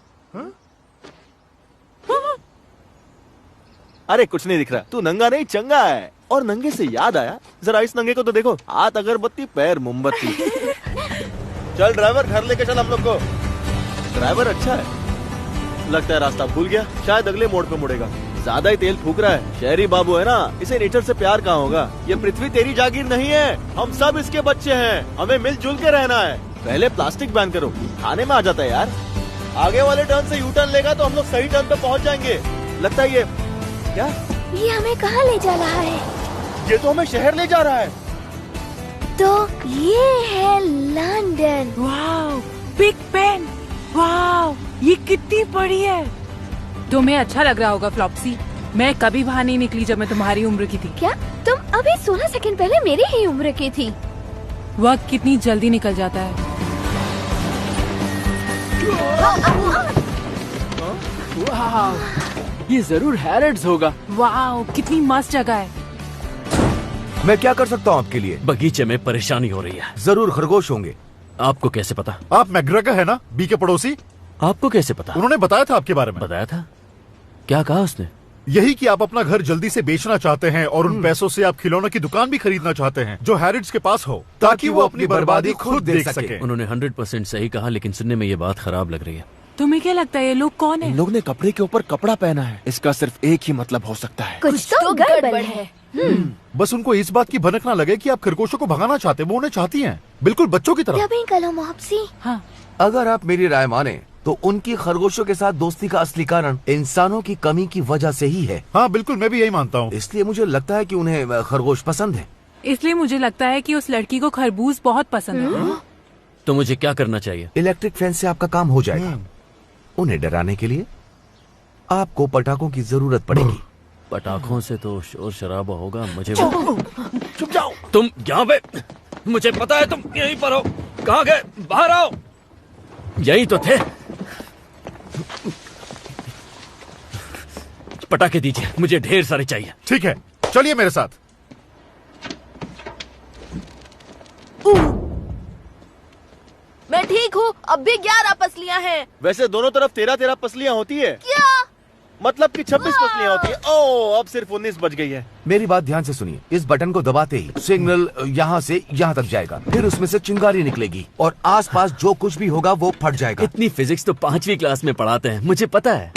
अरे कुछ नहीं दिख रहा। तू नंगा नहीं, चंगा है। और नंगे से याद आया, जरा इस नंगे को तो देखो। हाथ अगरबत्ती, पैर मोमबत्ती। चल ड्राइवर, घर लेके चल हम लोग को। ड्राइवर अच्छा है। लगता है रास्ता भूल गया। शायद अगले मोड़ पे मुड़ेगा। ज्यादा ही तेल फूक रहा है। शहरी बाबू है ना, इसे नेचर से प्यार कहाँ होगा। ये पृथ्वी तेरी जागीर नहीं है। हम सब इसके बच्चे हैं। हमें मिलजुल के रहना है। पहले प्लास्टिक बैन करो, खाने में आ जाता है यार। आगे वाले टर्न से यू टर्न लेगा तो हम लोग सही टर्न पे पहुँच जाएंगे। लगता है ये क्या? ये हमें कहाँ ले जा रहा है? ये तो हमें शहर ले जा रहा है। तो ये है London. Wow, big Ben. Wow, ये कितनी बड़ी है। तुम्हें अच्छा लग रहा होगा फ्लॉप्सी। मैं कभी बाहर नहीं निकली जब मैं तुम्हारी उम्र की थी। क्या तुम अभी 16 सेकंड पहले मेरी ही उम्र की थी? वक्त कितनी जल्दी निकल जाता है। वाह, ये जरूर हैरड्स होगा। वाओ, कितनी मस्त जगह है। मैं क्या कर सकता हूँ आपके लिए? बगीचे में परेशानी हो रही है। जरूर खरगोश होंगे। आपको कैसे पता? आप मैग्रेगर है ना, बी के पड़ोसी? आपको कैसे पता? उन्होंने बताया था आपके बारे में। बताया था? क्या कहा उसने? यही कि आप अपना घर जल्दी से बेचना चाहते हैं और उन पैसों से आप खिलौनों की दुकान भी खरीदना चाहते हैं जो हैरिड्स के पास हो, ताकि वो अपनी बर्बादी खुद देख सके। उन्होंने 100% सही कहा, लेकिन सुनने में ये बात खराब लग रही है। तुम्हें क्या लगता है ये लोग कौन है? इन लोग ने कपड़े के ऊपर कपड़ा पहना है। इसका सिर्फ एक ही मतलब हो सकता है। कुछ तो गड़बड़ है। बस उनको इस बात की भनक ना लगे कि आप खरगोशों को भगाना चाहते। वो उन्हें चाहती हैं, बिल्कुल बच्चों की तरह। कलो मॉप्सी। हाँ। अगर आप मेरी राय माने तो उनकी खरगोशों के साथ दोस्ती का असली कारण इंसानों की कमी की वजह से ही है। हाँ बिल्कुल, मैं भी यही मानता हूँ। इसलिए मुझे लगता है कि उन्हें खरगोश पसंद है। इसलिए मुझे लगता है कि उस लड़की को खरबूज बहुत पसंद है। तो मुझे क्या करना चाहिए? इलेक्ट्रिक फेंस से आपका काम हो जाएगा। उन्हें डराने के लिए आपको पटाखों की जरूरत पड़ेगी। पटाखों से तो शोर शराबा होगा। मुझे चुप जाओ। तुम यहाँ पे, मुझे पता है तुम यहीं पर हो। कहाँ गए? बाहर आओ। यही तो थे। पटाखे दीजिए, मुझे ढेर सारे चाहिए। ठीक है, चलिए मेरे साथ। मैं ठीक हूँ। अब भी 11 पसलियाँ हैं। वैसे दोनों तरफ 13-13 पसलियाँ होती है। क्या मतलब कि 26 पसलियाँ होती है। ओह, अब सिर्फ 19 बच गई है। मेरी बात ध्यान से सुनिए। इस बटन को दबाते ही सिग्नल यहाँ से यहाँ तक जाएगा, फिर उसमें से चिंगारी निकलेगी और आसपास जो कुछ भी होगा वो फट जाएगा। इतनी फिजिक्स तो 5वीं क्लास में पढ़ाते हैं, मुझे पता है।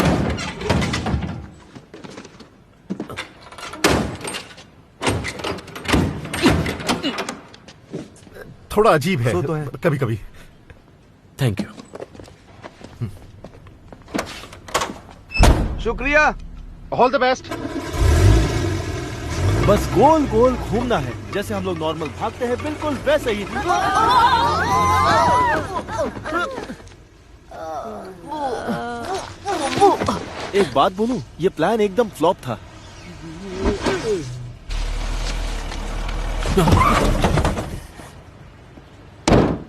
थोड़ा अजीब है, तो है। कभी कभी। Thank you. शुक्रिया। All the best. बस गोल गोल घूमना है, जैसे हम लोग नॉर्मल भागते हैं, बिल्कुल वैसे ही। एक बात बोलूं, ये प्लान एकदम फ्लॉप था।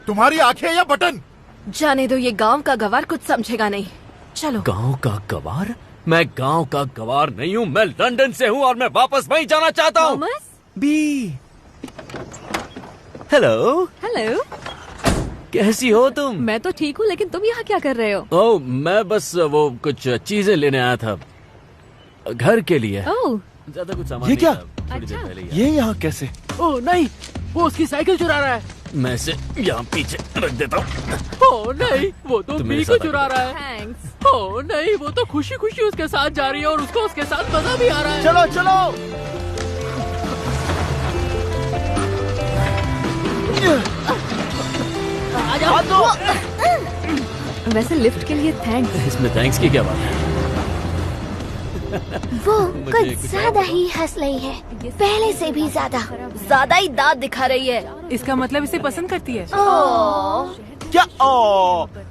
तुम्हारी आंखें या बटन? जाने दो, ये गांव का गवार कुछ समझेगा नहीं। चलो। गांव का गवार? मैं गांव का गवार नहीं हूँ। मैं लंदन से हूँ और मैं वापस वहीं जाना चाहता हूँ। बी। हेलो। हेलो। कैसी हो तुम? मैं तो ठीक हूँ, लेकिन तुम यहाँ क्या कर रहे हो? ओह, मैं बस वो कुछ चीजें लेने आया था घर के लिए। ओह, ज्यादा कुछ सामान ये नहीं क्या? था, थोड़ी देर पहले ही ये यहाँ कैसे? ओह नहीं, वो उसकी साइकिल चुरा रहा है। मैं इसे यहाँ पीछे रख देता हूँ। ओह नहीं, वो तो तुम मेरे बी को साथ चुरा रहा है। थैंक्स। ओह नहीं, वो तो खुशी खुशी उसके साथ जा रही है और उसको उसके साथ मजा भी आ रहा है। चलो चलो। आ जाओ। वैसे लिफ्ट के लिए थैंक्स। इसमें थैंक्स की क्या बात है? वो कुछ ज्यादा ही हंस रही है, पहले से भी ज्यादा ही दांत दिखा रही है। इसका मतलब इसे पसंद करती है। क्या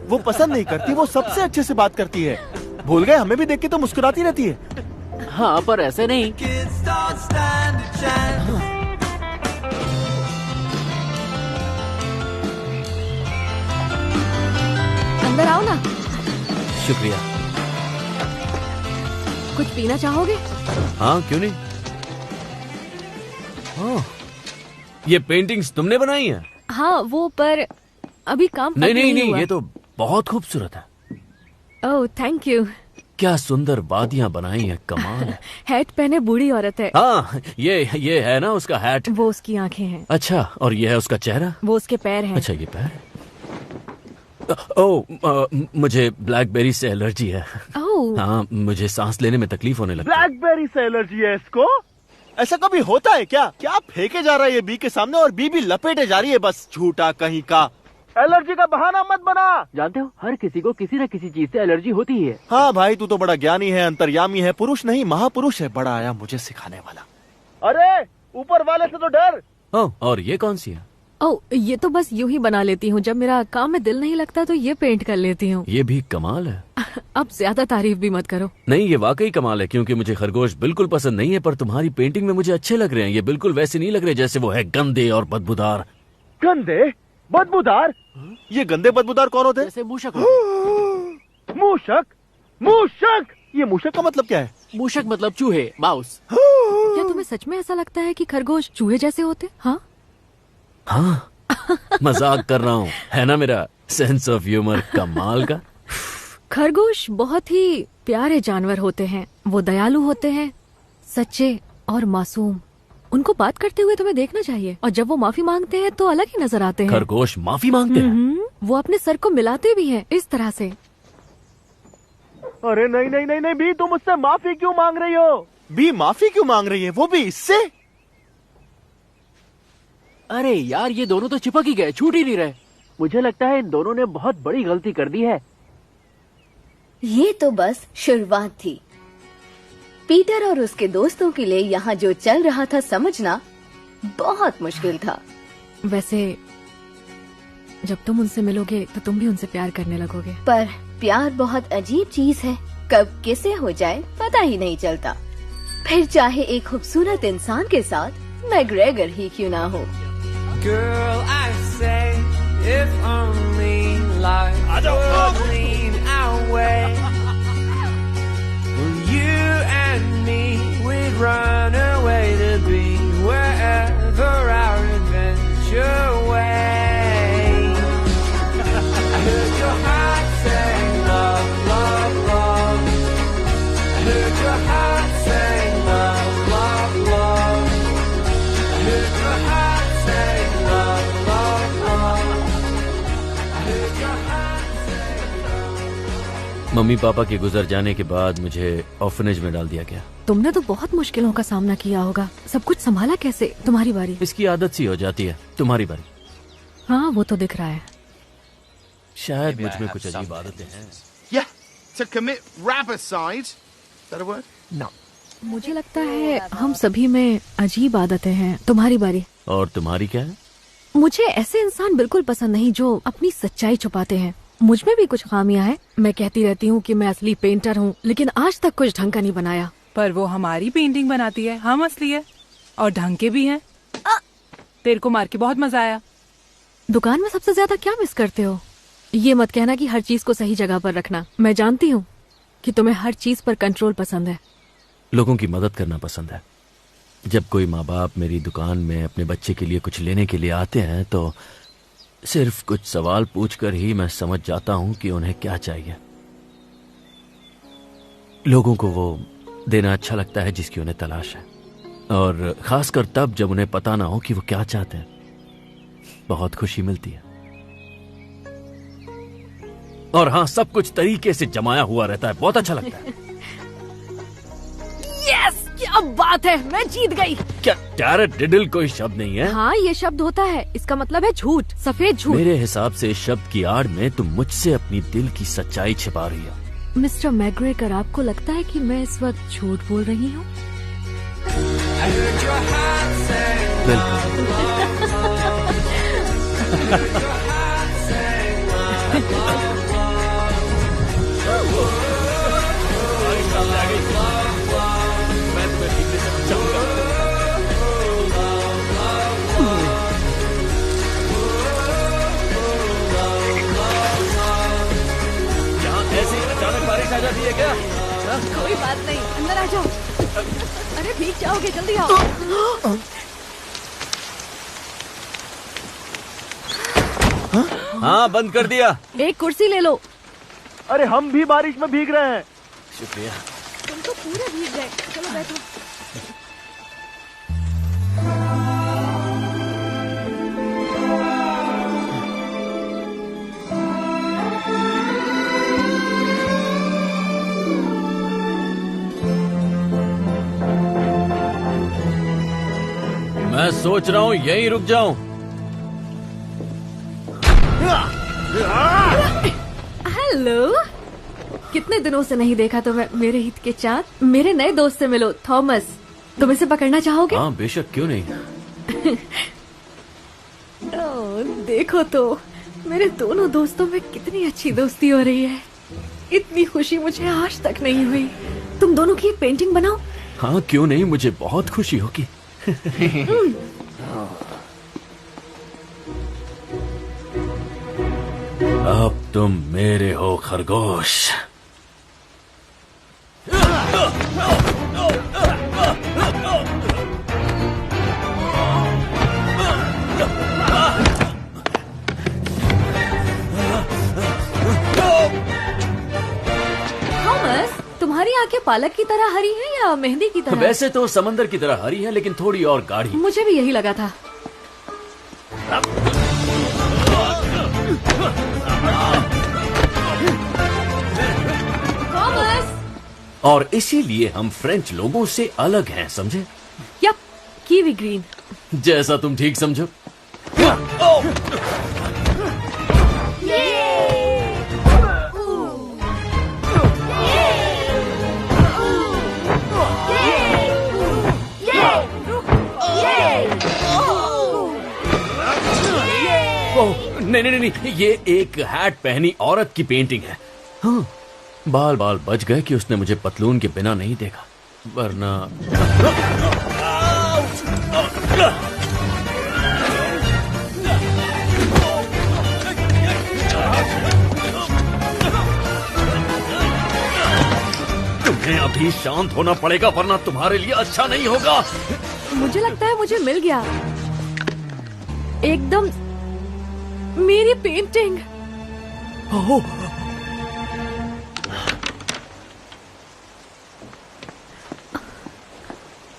वो पसंद नहीं करती, वो सबसे अच्छे से बात करती है। भूल गए, हमें भी देख के तो मुस्कुराती रहती है। हाँ, पर ऐसे नहीं। अंदर आओ ना। शुक्रिया। कुछ पीना चाहोगे? हाँ, क्यों नहीं। ये पेंटिंग्स तुमने बनाई हैं? हाँ, वो पर अभी काम नहीं, ये तो बहुत खूबसूरत है। ओह, थैंक यू। क्या सुंदर वादियां बनाई हैं, कमाल है। हैट पहने बूढ़ी औरत है। हाँ, ये है ना उसका हैट। वो उसकी आंखें हैं। अच्छा, और ये है उसका चेहरा। वो उसके पैर हैं। अच्छा, ये पैर। मुझे ब्लैकबेरी से एलर्जी है। हाँ, मुझे सांस लेने में तकलीफ होने लगती है। ब्लैकबेरी से एलर्जी है इसको? ऐसा कभी होता है क्या? क्या फेंके जा रहा है ये बी के सामने और बी भी लपेटे जा रही है, बस झूठा कहीं का। एलर्जी का बहाना मत बना। जानते हो, हर किसी को किसी न किसी चीज से एलर्जी होती है। हाँ भाई, तू तो बड़ा ज्ञानी है, अंतर्यामी है, पुरुष नहीं महापुरुष है। बड़ा आया मुझे सिखाने वाला। अरे ऊपर वाले से तो डर। और ये कौन सी है? ओह, ये तो बस यूं ही बना लेती हूँ। जब मेरा काम में दिल नहीं लगता तो ये पेंट कर लेती हूँ। ये भी कमाल है। अब ज्यादा तारीफ भी मत करो। नहीं, ये वाकई कमाल है, क्योंकि मुझे खरगोश बिल्कुल पसंद नहीं है, पर तुम्हारी पेंटिंग में मुझे अच्छे लग रहे हैं। ये बिल्कुल वैसे नहीं लग रहे जैसे वो है गंदे और बदबूदार। गंदे बदबूदार? ये गंदे बदबूदार कौन होते हैं? जैसे मूषक। मूषक? मूषक? ये मूषक का मतलब क्या है? मूषक मतलब चूहे, माउस। क्या तुम्हें सच में ऐसा लगता है कि खरगोश चूहे जैसे होते? हाँ, मजाक कर रहा हूँ, है ना मेरा सेंस ऑफ ह्यूमर कमाल का। खरगोश बहुत ही प्यारे जानवर होते हैं। वो दयालु होते हैं, सच्चे और मासूम। उनको बात करते हुए तुम्हें देखना चाहिए, और जब वो माफी मांगते हैं तो अलग ही नजर आते हैं। खरगोश माफी मांगते हैं? वो अपने सर को मिलाते भी हैं, इस तरह से। अरे नहीं नहीं नहीं नहीं बी, तुम मुझसे माफी क्यों मांग रही हो? बी माफी क्यों मांग रही है, वो भी इससे? अरे यार, ये दोनों तो चिपक ही गए, छूट ही नहीं रहे। मुझे लगता है इन दोनों ने बहुत बड़ी गलती कर दी है। ये तो बस शुरुआत थी। पीटर और उसके दोस्तों के लिए यहाँ जो चल रहा था समझना बहुत मुश्किल था। वैसे जब तुम उनसे मिलोगे तो तुम भी उनसे प्यार करने लगोगे। पर प्यार बहुत अजीब चीज है, कब किसे हो जाए पता ही नहीं चलता। फिर चाहे एक खूबसूरत इंसान के साथ मैग्रेगर ही क्यों ना हो। Girl, I say, if only life would lean our way. Well, you and me, we'd run away to be wherever our adventure waits. I heard your heart say love, love, love. I heard your heart say love, love, love. I heard your heart say love, love, love. I heard your heart say love. Mummy papa के गुजर जाने के बाद मुझे orphanage में डाल दिया गया। तुमने तो बहुत मुश्किलों का सामना किया होगा। सब कुछ संभाला कैसे? तुम्हारी बारी। इसकी आदत सी हो जाती है। तुम्हारी बारी। हाँ, वो तो दिख रहा है। शायद मुझ में कुछ अजीब आदतें हैं। Yeah, to commit rapicide. Is that a word? No. मुझे लगता है हम सभी में अजीब आदतें हैं। तुम्हारी बारी। और तुम्हारी क्या है? मुझे ऐसे इंसान बिल्कुल पसंद नहीं जो अपनी सच्चाई छुपाते हैं। मुझ में भी कुछ खामियां हैं। मैं कहती रहती हूँ कि मैं असली पेंटर हूँ, लेकिन आज तक कुछ ढंग का नहीं बनाया। पर वो हमारी पेंटिंग बनाती है, हम असली है और ढंग के भी हैं। तेरे को मार के बहुत मजा आया। दुकान में सबसे ज्यादा क्या मिस करते हो? ये मत कहना कि हर चीज को सही जगह पर रखना। मैं जानती हूँ कि तुम्हें हर चीज पर कंट्रोल पसंद है। लोगों की मदद करना पसंद है। जब कोई माँ बाप मेरी दुकान में अपने बच्चे के लिए कुछ लेने के लिए आते हैं तो सिर्फ कुछ सवाल पूछकर ही मैं समझ जाता हूँ कि उन्हें क्या चाहिए। लोगों को वो देना अच्छा लगता है जिसकी उन्हें तलाश है, और खासकर तब जब उन्हें पता ना हो कि वो क्या चाहते हैं। बहुत खुशी मिलती है। और हाँ, सब कुछ तरीके से जमाया हुआ रहता है, बहुत अच्छा लगता है। यस, क्या बात बात है, मैं जीत गई। क्या टैराडिडल कोई शब्द नहीं है? हाँ, ये शब्द होता है। इसका मतलब है झूठ, सफेद झूठ। मेरे हिसाब से इस शब्द की आड़ में तुम मुझसे अपनी दिल की सच्चाई छिपा रही हो। मिस्टर मैग्रेगर, आपको लगता है कि मैं इस वक्त झूठ बोल रही हूँ? ऐसे अचानक बारिश आ जाती है क्या? कोई बात नहीं, अंदर आ जाओ। अरे भीग जाओगे, जल्दी आओ। हाँ, बंद कर दिया। एक कुर्सी ले लो। अरे हम भी बारिश में भीग रहे हैं। शुक्रिया। तुम तो पूरे भीग गए। चलो बैठो। मैं सोच रहा हूँ यहीं रुक जाऊं। हेलो, कितने दिनों से नहीं देखा तुम्हें मेरे हित के चाँद। मेरे नए दोस्त से मिलो, थॉमस। तुम इसे पकड़ना चाहोगे? हाँ, बेशक, क्यों नहीं। देखो तो मेरे दोनों दोस्तों में कितनी अच्छी दोस्ती हो रही है। इतनी खुशी मुझे आज तक नहीं हुई। तुम दोनों की एक पेंटिंग बनाओ। हाँ, क्यों नहीं, मुझे बहुत खुशी होगी। अब तुम मेरे हो खरगोश। थॉमस, तुम्हारी आंखें पालक की तरह हरी हैं या मेहंदी की तरह? वैसे तो समंदर की तरह हरी है, लेकिन थोड़ी और गाढ़ी। मुझे भी यही लगा था। थॉमस! और इसीलिए हम फ्रेंच लोगों से अलग हैं, समझे? Yep, kiwi green. जैसा तुम ठीक समझो। नहीं नहीं नहीं, ये एक हैट पहनी औरत की पेंटिंग है। हाँ, बाल बाल बच गए कि उसने मुझे पतलून के बिना नहीं देखा, वरना। तुम्हें अभी शांत होना पड़ेगा, वरना तुम्हारे लिए अच्छा नहीं होगा। मुझे लगता है मुझे मिल गया एकदम मेरी पेंटिंग।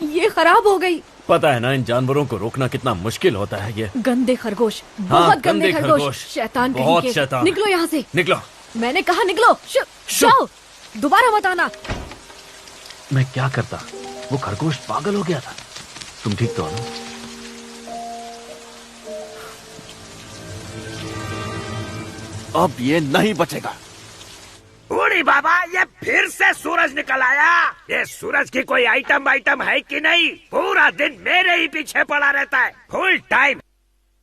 ये खराब हो गई। पता है ना, इन जानवरों को रोकना कितना मुश्किल होता है। ये गंदे खरगोश, हाँ, बहुत गंदे खरगोश। शैतान कहीं बहुत के। शैतान। निकलो यहाँ से। निकलो। मैंने कहा निकलो। जाओ, दोबारा मत आना। मैं क्या करता? वो खरगोश पागल हो गया था। तुम ठीक तो हो ना? अब ये नहीं बचेगा। बूढ़ी बाबा, ये फिर से सूरज निकल आया। ये सूरज की कोई आइटम है कि नहीं? पूरा दिन मेरे ही पीछे पड़ा रहता है। फुल टाइम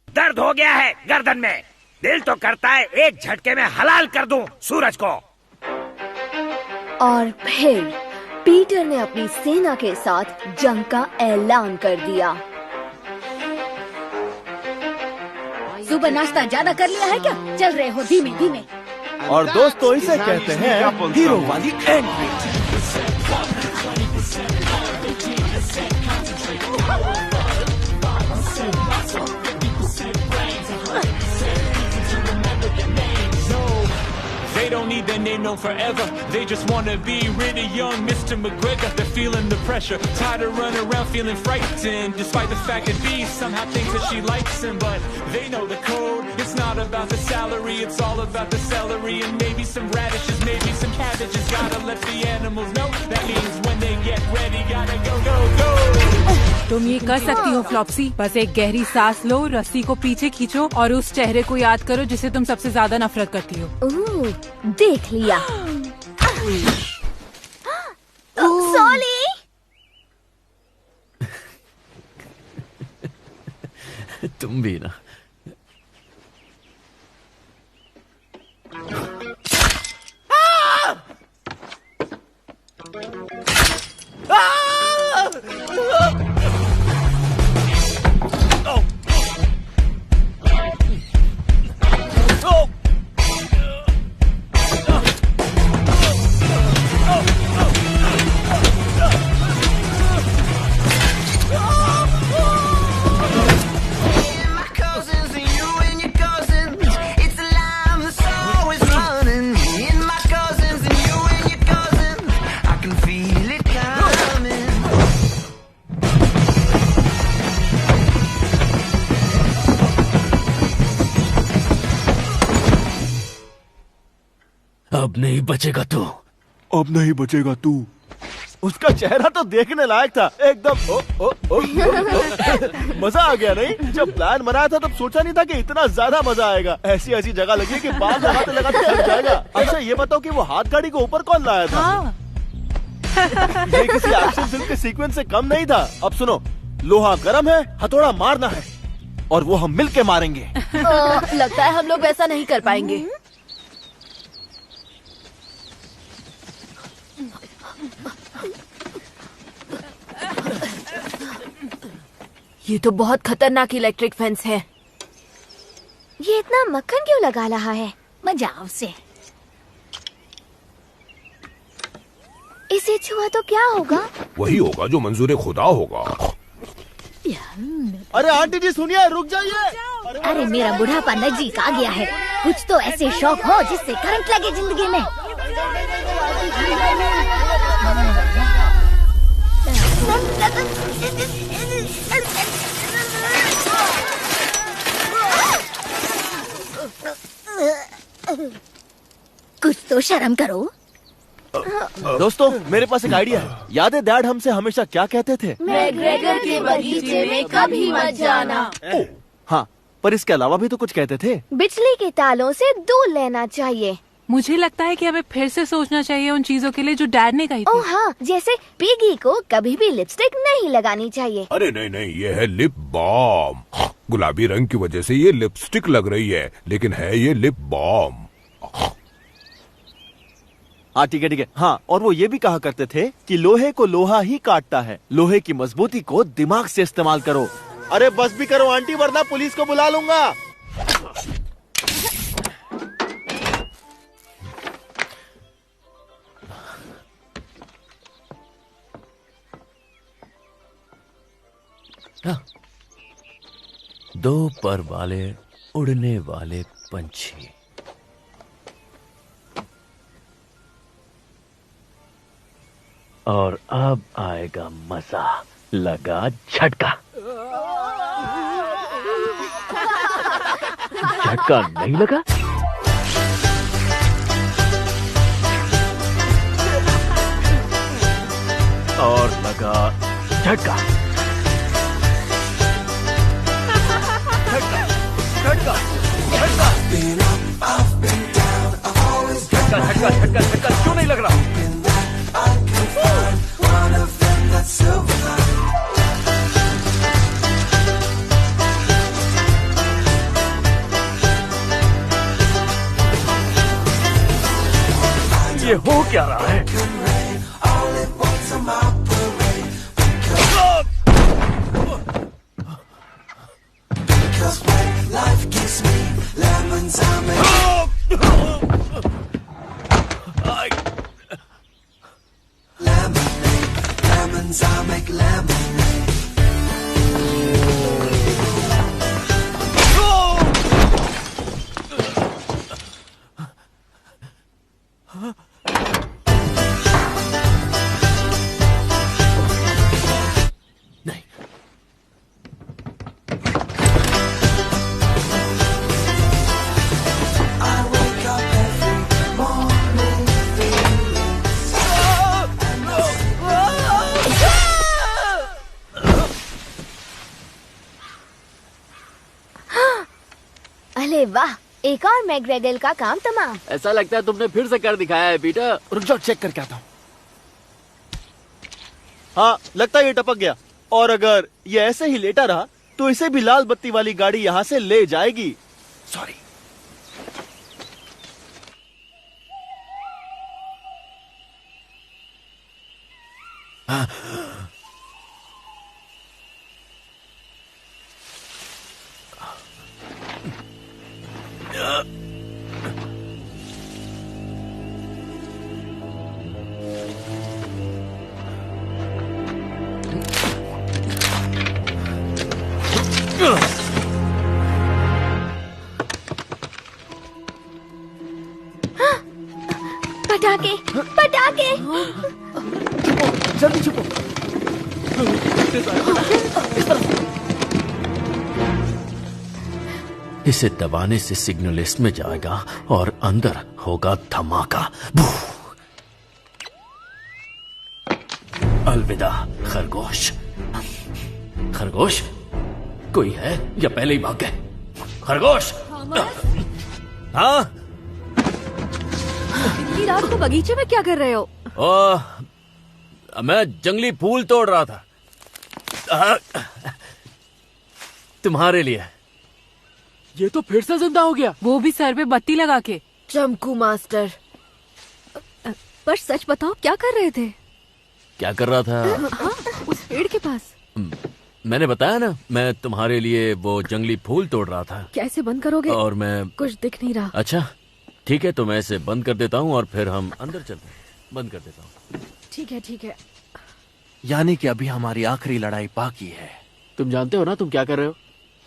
दर्द हो गया है गर्दन में। दिल तो करता है एक झटके में हलाल कर दूं सूरज को। और फिर पीटर ने अपनी सेना के साथ जंग का ऐलान कर दिया। सुबह नाश्ता ज्यादा कर लिया है क्या? चल रहे हो धीमे धीमे। और दोस्तों, इसे कहते हैं हीरो वाली entry. They don't need their name known forever. They just wanna be rid of young Mr. McGregor. They're feeling the pressure, tired of running around feeling frightened. Despite the fact that B somehow thinks that she likes him, but they know the code. It's not about the salary, it's all about the celery and maybe some radishes, maybe some cabbages. Gotta let the animals know. That means when they get ready, gotta go, go, go. तुम ये कर सकती हो फ्लॉप्सी। बस एक गहरी सांस लो, रस्सी को पीछे खींचो और उस चेहरे को याद करो जिसे तुम सबसे ज्यादा नफरत करती हो। देख लिया। सॉली। तुम भी ना। अब नहीं बचेगा तू। अब नहीं बचेगा तू। उसका चेहरा तो देखने लायक था एकदम। मजा आ गया नहीं? जब प्लान बनाया था तब सोचा नहीं था कि इतना ज्यादा मजा आएगा। ऐसी ऐसी जगह लगी कि बाल लगाते लगाते थक जाएगा। अच्छा ये बताओ कि वो हाथ गाड़ी को ऊपर कौन लाया था? ये किसी एक्शन फिल्म के सीक्वेंस से कम नहीं था। अब सुनो, लोहा गर्म है, हथौड़ा मारना है और वो हम मिल के मारेंगे। लगता है हम लोग वैसा नहीं कर पाएंगे। ये तो बहुत खतरनाक इलेक्ट्रिक फेंस है। ये इतना मक्खन क्यों लगा रहा है? मजाक से। इसे छुआ तो क्या होगा? वही होगा जो मंजूर खुदा होगा। अरे आंटी जी सुनिए, रुक जाइए। अरे मेरा बुढ़ापा नजदीक आ गया है। कुछ तो ऐसे शौक हो जिससे करंट लगे जिंदगी में। कुछ तो शर्म करो। दोस्तों मेरे पास एक आइडिया है। याद है डैड हमसे हमेशा क्या कहते थे? मैकग्रेगर के बगीचे में कभी मत जाना। हाँ, पर इसके अलावा भी तो कुछ कहते थे। बिजली के तालों से दूर लेना चाहिए। मुझे लगता है कि हमें फिर से सोचना चाहिए उन चीजों के लिए जो डैड ने कही थी। ओह हाँ, जैसे पिगी को कभी भी लिपस्टिक नहीं लगानी चाहिए। अरे नहीं नहीं, ये है लिप बाम। गुलाबी रंग की वजह से ये लिपस्टिक लग रही है, लेकिन है ये लिप बाम। हाँ ठीक है ठीक है। हाँ, और वो ये भी कहा करते थे कि लोहे को लोहा ही काटता है, लोहे की मजबूती को दिमाग से इस्तेमाल करो। अरे बस भी करो आंटी, वरना पुलिस को बुला लूंगा। दो पर वाले उड़ने वाले पंछी। और अब आएगा मजा। लगा झटका। झटका नहीं लगा? और लगा झटका। झटका झटका झटका झटका झटका झटका क्यों नहीं लग रहा? ये हो क्या रहा है? भले वाह, एक और मैग्रेगल का काम तमाम। ऐसा लगता है तुमने फिर से कर दिखाया है पीटर। रुक जाओ, चेक करके आता हूँ। हाँ, लगता है ये टपक गया। और अगर ये ऐसे ही लेटा रहा तो इसे भी लाल बत्ती वाली गाड़ी यहाँ से ले जाएगी। सॉरी। पटाखे, पटाखे। जल्दी छुपो। इसे दबाने से सिग्नल इसमें जाएगा और अंदर होगा धमाका। अलविदा खरगोश। खरगोश, कोई है या पहले ही भाग गए? खरगोश। हाँ, इतनी रात को बगीचे में क्या कर रहे हो? मैं जंगली फूल तोड़ रहा था, तुम्हारे लिए। ये तो फिर से जिंदा हो गया, वो भी सर पे बत्ती लगा के। चमकू मास्टर, पर सच बताओ क्या कर रहे थे? क्या कर रहा था? हाँ, उस पेड़ के पास। मैंने बताया ना, मैं तुम्हारे लिए वो जंगली फूल तोड़ रहा था। कैसे बंद करोगे? और मैं कुछ दिख नहीं रहा। अच्छा ठीक है, तो मैं इसे बंद कर देता हूँ और फिर हम अंदर चलते हैं। बंद कर देता हूँ। ठीक है, ठीक है। यानी कि अभी हमारी आखिरी लड़ाई बाकी है। तुम जानते हो ना तुम क्या कर रहे हो?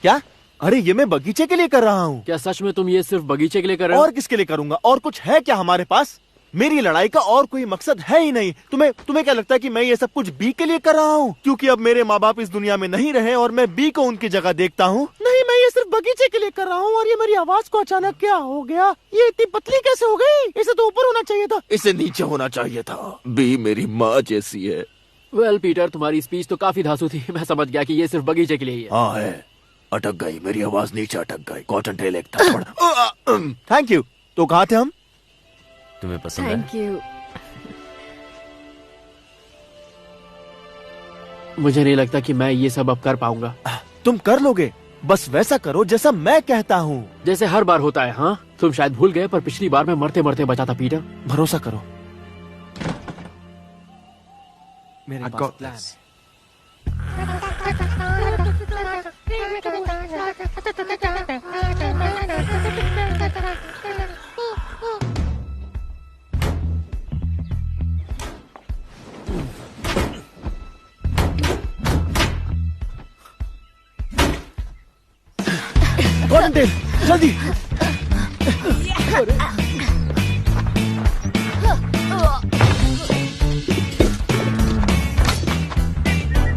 क्या? अरे ये मैं बगीचे के लिए कर रहा हूँ। क्या सच में तुम ये सिर्फ बगीचे के लिए कर रहे हो? और किसके लिए करूंगा? और कुछ है क्या हमारे पास? मेरी लड़ाई का और कोई मकसद है ही नहीं। तुम्हें क्या लगता है कि मैं ये सब कुछ बी के लिए कर रहा हूँ? क्योंकि अब मेरे माँ बाप इस दुनिया में नहीं रहे और मैं बी को उनकी जगह देखता हूँ? नहीं, मैं ये सिर्फ बगीचे के लिए कर रहा हूँ। और ये मेरी आवाज को अचानक क्या हो गया? ये इतनी पतली कैसे हो गई? इसे तो ऊपर होना चाहिए था। इसे नीचे होना चाहिए था। बी मेरी माँ जैसी है। वेल पीटर, तुम्हारी स्पीच तो काफी धांसू थी। मैं समझ गया कि ये सिर्फ बगीचे के लिए ही है। हाँ है, अटक गई मेरी आवाज, नीचे अटक गई। कॉटन टेल एक थप्पड़। Thank you. तो कहाँ थे हम? तुम्हें पसंद है? Thank you. मुझे नहीं लगता कि मैं ये सब अब कर पाऊंगा। तुम कर लोगे, बस वैसा करो जैसा मैं कहता हूँ। जैसे हर बार होता है। हाँ, तुम शायद भूल गए, पर पिछली बार मैं मरते मरते बचा था पीटर। भरोसा करो मेरे I पास got plan this. Cottontail, जल्दी।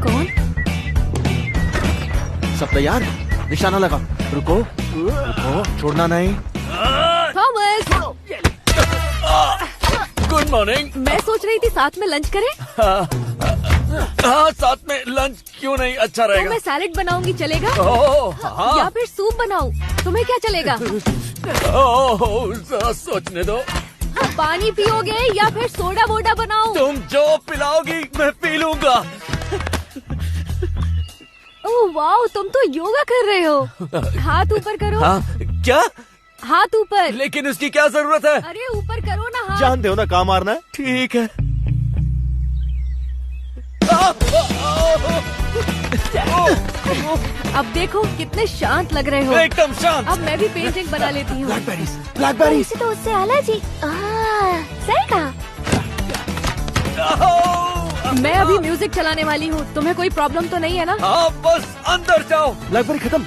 कौन? सब तैयार? निशाना लगा। रुको रुको, छोड़ना नहीं। Thomas, good morning. मैं सोच रही थी साथ में लंच करें। हाँ, साथ में लंच क्यों नहीं? अच्छा तो रहेगा। मैं सैलेड बनाऊंगी, चलेगा? ओह, हाँ। या फिर सूप बनाऊं? तुम्हें क्या चलेगा? ओह, जरा सोचने दो। पानी पियोगे या फिर सोडा वोडा बनाऊं? तुम जो पिलाओगी मैं पी लूंगा। ओह वाह, तुम तो योगा कर रहे हो। हाथ ऊपर करो। हाँ, क्या? हाथ ऊपर। लेकिन उसकी क्या जरूरत है? अरे ऊपर करो ना हाथ। जानते हो ना कहाँ मारना है? ठीक है। अब देखो कितने शांत लग रहे हो। एकदम शांत। अब मैं भी पेंटिंग बना लेती हूँ। ब्लैकबेरीज। इसे तो उससे आला जी। सही कहा। मैं अभी म्यूजिक चलाने वाली हूँ। तुम्हें कोई प्रॉब्लम तो नहीं है ना? हाँ, बस अंदर जाओ। ब्लैकबेरी खत्म।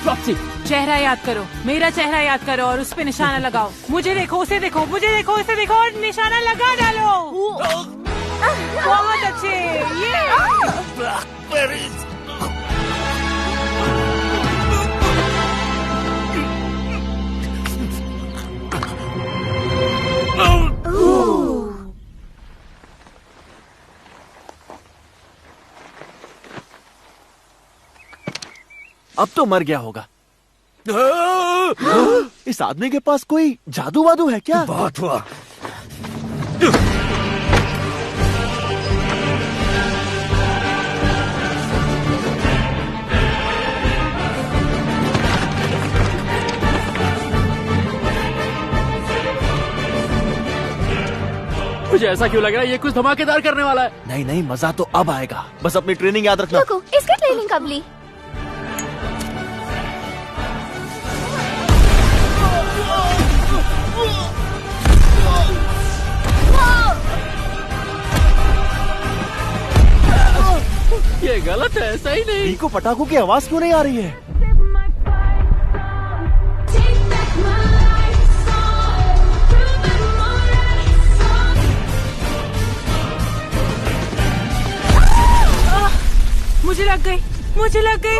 फ्लॉप्सी, चेहरा याद करो, मेरा चेहरा याद करो और उस पे निशाना लगाओ। मुझे देखो, उसे देखो, मुझे देखो, उसे देखो और निशाना लगा डालो। बहुत अच्छे। ये अब तो मर गया होगा। इस आदमी के पास कोई जादू वादू है क्या? बहुत हुआ। मुझे ऐसा क्यों लग रहा है ये कुछ धमाकेदार करने वाला है? नहीं नहीं, मजा तो अब आएगा। बस अपनी ट्रेनिंग याद रखना। रुको, इसकी ट्रेनिंग कब ली? ये गलत है, सही नहीं। डी को पटाखों की आवाज क्यों नहीं आ रही है? मुझे लग गई, मुझे लग गई।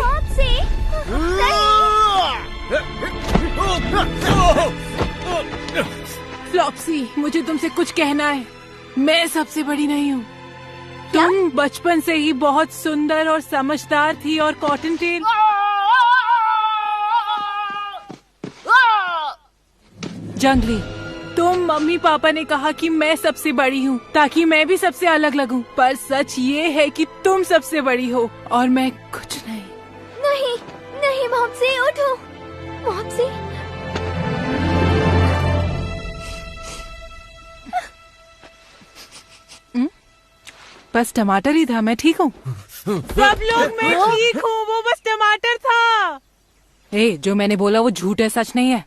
फ्लॉप्सी, मुझे तुमसे कुछ कहना है। मैं सबसे बड़ी नहीं हूँ। तुम बचपन से ही बहुत सुंदर और समझदार थी और कॉटन टेल जंगली, तुम मम्मी पापा ने कहा कि मैं सबसे बड़ी हूँ ताकि मैं भी सबसे अलग लगूं, पर सच ये है कि तुम सबसे बड़ी हो और मैं कुछ नहीं। नहीं नहीं मॉम्सी, उठो मॉम्सी। बस टमाटर ही था, मैं ठीक हूँ। सब लोग मैं ठीक हूँ, वो बस टमाटर था। जो मैंने बोला वो झूठ है, सच नहीं है।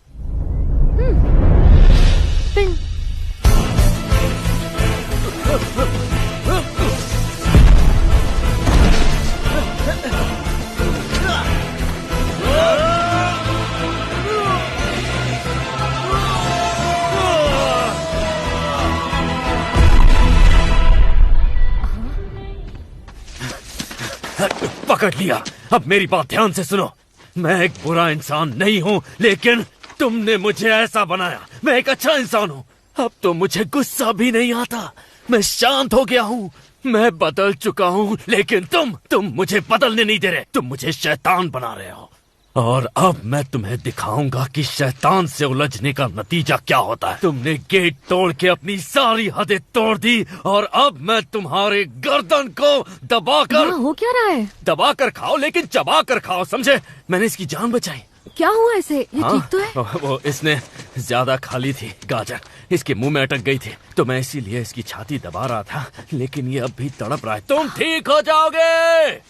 पकड़ लिया। अब मेरी बात ध्यान से सुनो। मैं एक बुरा इंसान नहीं हूँ, लेकिन तुमने मुझे ऐसा बनाया। मैं एक अच्छा इंसान हूँ। अब तो मुझे गुस्सा भी नहीं आता। मैं शांत हो गया हूँ। मैं बदल चुका हूँ, लेकिन तुम मुझे बदलने नहीं दे रहे। तुम मुझे शैतान बना रहे हो। और अब मैं तुम्हें दिखाऊंगा कि शैतान से उलझने का नतीजा क्या होता है। तुमने गेट तोड़ के अपनी सारी हदें तोड़ दी और अब मैं तुम्हारे गर्दन को दबाकर हो क्या रहा है? दबाकर खाओ, लेकिन चबा कर खाओ, समझे? मैंने इसकी जान बचाई। क्या हुआ इसे? ये ठीक तो है? वो इसने ज्यादा खा ली थी गाजर, इसके मुंह में अटक गई थी, तो मैं इसीलिए इसकी छाती दबा रहा था, लेकिन ये अब भी तड़प रहा है। तुम ठीक हो जाओगे।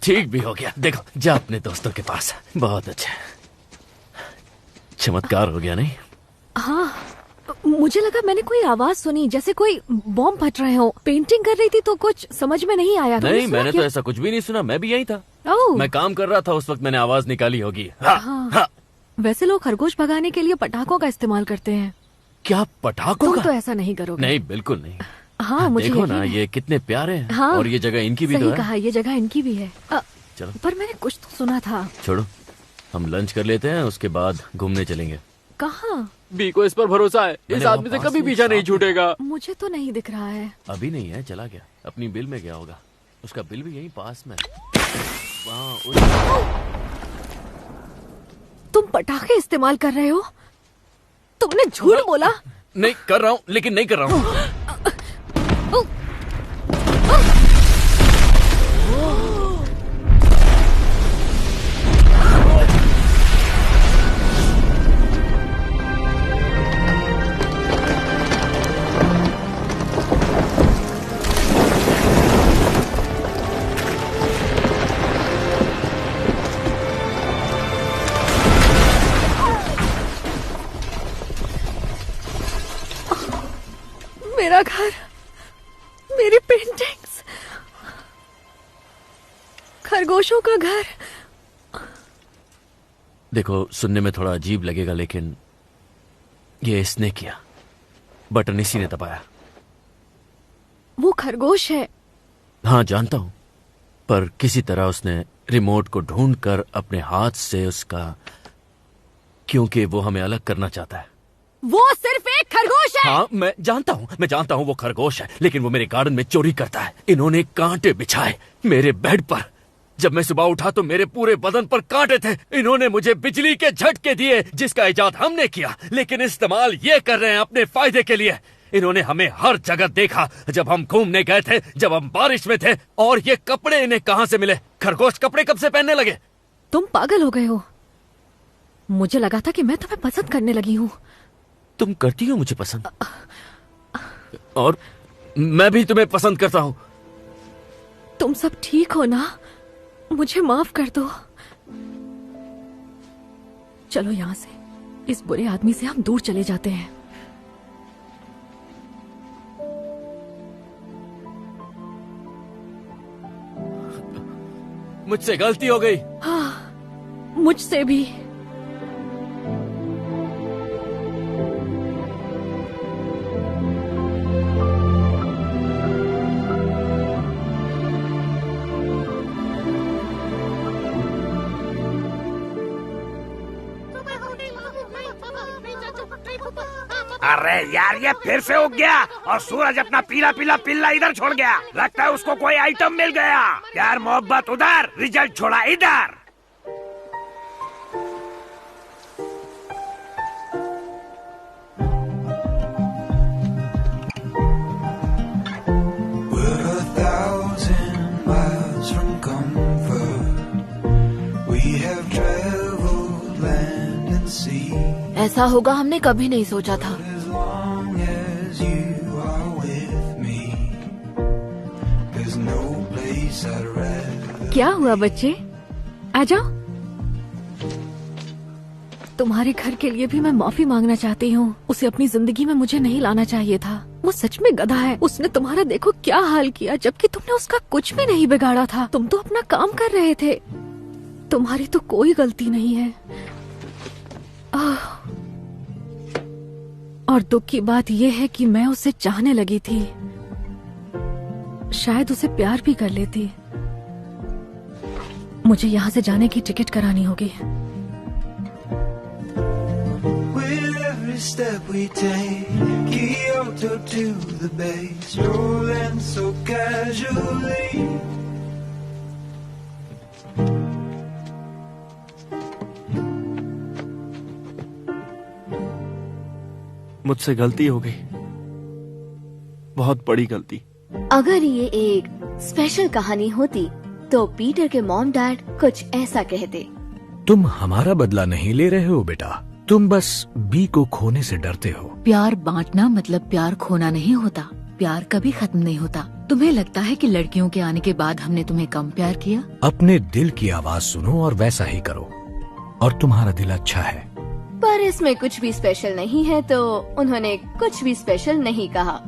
ठीक भी हो गया। देखो, जा अपने दोस्तों के पास। बहुत अच्छा, चमत्कार हो गया नहीं? हाँ, मुझे लगा मैंने कोई आवाज सुनी, जैसे कोई बॉम्ब फट रहे हो। पेंटिंग कर रही थी तो कुछ समझ में नहीं आया। नहीं, मैंने तो ऐसा कुछ भी नहीं सुना। मैं भी यही था। मैं काम कर रहा था उस वक्त, मैंने आवाज निकाली होगी। हाँ। वैसे लोग खरगोश भगाने के लिए पटाखों का इस्तेमाल करते हैं। क्या पटाखों का? तो ऐसा नहीं करोगे? नहीं, बिल्कुल नहीं। हाँ, मुझे देखो ना, ये कितने प्यारे हैं। हाँ, और ये जगह इनकी भी तो है। कहा, ये जगह इनकी भी है। चलो, पर मैंने कुछ तो सुना था। छोड़ो, हम लंच कर लेते हैं, उसके बाद घूमने चलेंगे। कहाँ? बी को इस पर भरोसा है। इस आदमी से कभी पीछा नहीं छूटेगा। मुझे तो नहीं दिख रहा है। अभी नहीं है, चला गया। अपनी बिल में गया होगा। उसका बिल भी यहीं पास में। तुम पटाखे इस्तेमाल कर रहे हो? तुमने झूठ बोला। नहीं कर रहा हूँ, लेकिन नहीं कर रहा हूँ। मेरा घर, मेरी पेंटिंग्स, खरगोशों का घर। देखो, सुनने में थोड़ा अजीब लगेगा, लेकिन ये इसने किया। बटन इसी ने दबाया। वो खरगोश है। हाँ, जानता हूं, पर किसी तरह उसने रिमोट को ढूंढकर अपने हाथ से उसका, क्योंकि वो हमें अलग करना चाहता है। वो सिर्फ एक खरगोश है। हाँ, मैं जानता हूँ वो खरगोश है, लेकिन वो मेरे गार्डन में चोरी करता है। इन्होंने कांटे बिछाए मेरे बेड पर। जब मैं सुबह उठा तो मेरे पूरे बदन पर कांटे थे। इन्होंने मुझे बिजली के झटके दिए जिसका इजाद हमने किया, लेकिन इस्तेमाल ये कर रहे हैं अपने फायदे के लिए। इन्होंने हमें हर जगह देखा, जब हम घूमने गए थे, जब हम बारिश में थे। और ये कपड़े इन्हें कहाँ से मिले? खरगोश कपड़े कब से पहनने लगे? तुम पागल हो गए हो। मुझे लगा था कि मैं तुम्हें पसंद करने लगी हूँ। तुम करती हो मुझे पसंद, और मैं भी तुम्हें पसंद करता हूँ। तुम सब ठीक हो ना? मुझे माफ कर दो। चलो यहाँ से, इस बुरे आदमी से हम दूर चले जाते हैं। मुझसे गलती हो गई। हाँ, मुझसे भी। अरे यार, ये फिर से उग गया और सूरज अपना पीला पीला पिल्ला इधर छोड़ गया। लगता है उसको कोई आइटम मिल गया। प्यार मोहब्बत उधर, रिजल्ट छोड़ा इधर। ऐसा होगा हमने कभी नहीं सोचा था। क्या हुआ बच्चे, आ जाओ। तुम्हारे घर के लिए भी मैं माफी मांगना चाहती हूँ। उसे अपनी जिंदगी में मुझे नहीं लाना चाहिए था। वो सच में गधा है। उसने तुम्हारा देखो क्या हाल किया, जबकि तुमने उसका कुछ भी नहीं बिगाड़ा था। तुम तो अपना काम कर रहे थे। तुम्हारी तो कोई गलती नहीं है। और दुख की बात यह है कि मैं उसे चाहने लगी थी। शायद उसे प्यार भी कर लेती। मुझे यहाँ से जाने की टिकट करानी होगी। मुझसे गलती हो गई, बहुत बड़ी गलती। अगर ये एक स्पेशल कहानी होती तो पीटर के मॉम डैड कुछ ऐसा कहते। तुम हमारा बदला नहीं ले रहे हो बेटा, तुम बस बी को खोने से डरते हो। प्यार बांटना मतलब प्यार खोना नहीं होता। प्यार कभी खत्म नहीं होता। तुम्हें लगता है कि लड़कियों के आने के बाद हमने तुम्हें कम प्यार किया? अपने दिल की आवाज सुनो और वैसा ही करो, और तुम्हारा दिल अच्छा है। पर इसमें कुछ भी स्पेशल नहीं है, तो उन्होंने कुछ भी स्पेशल नहीं कहा।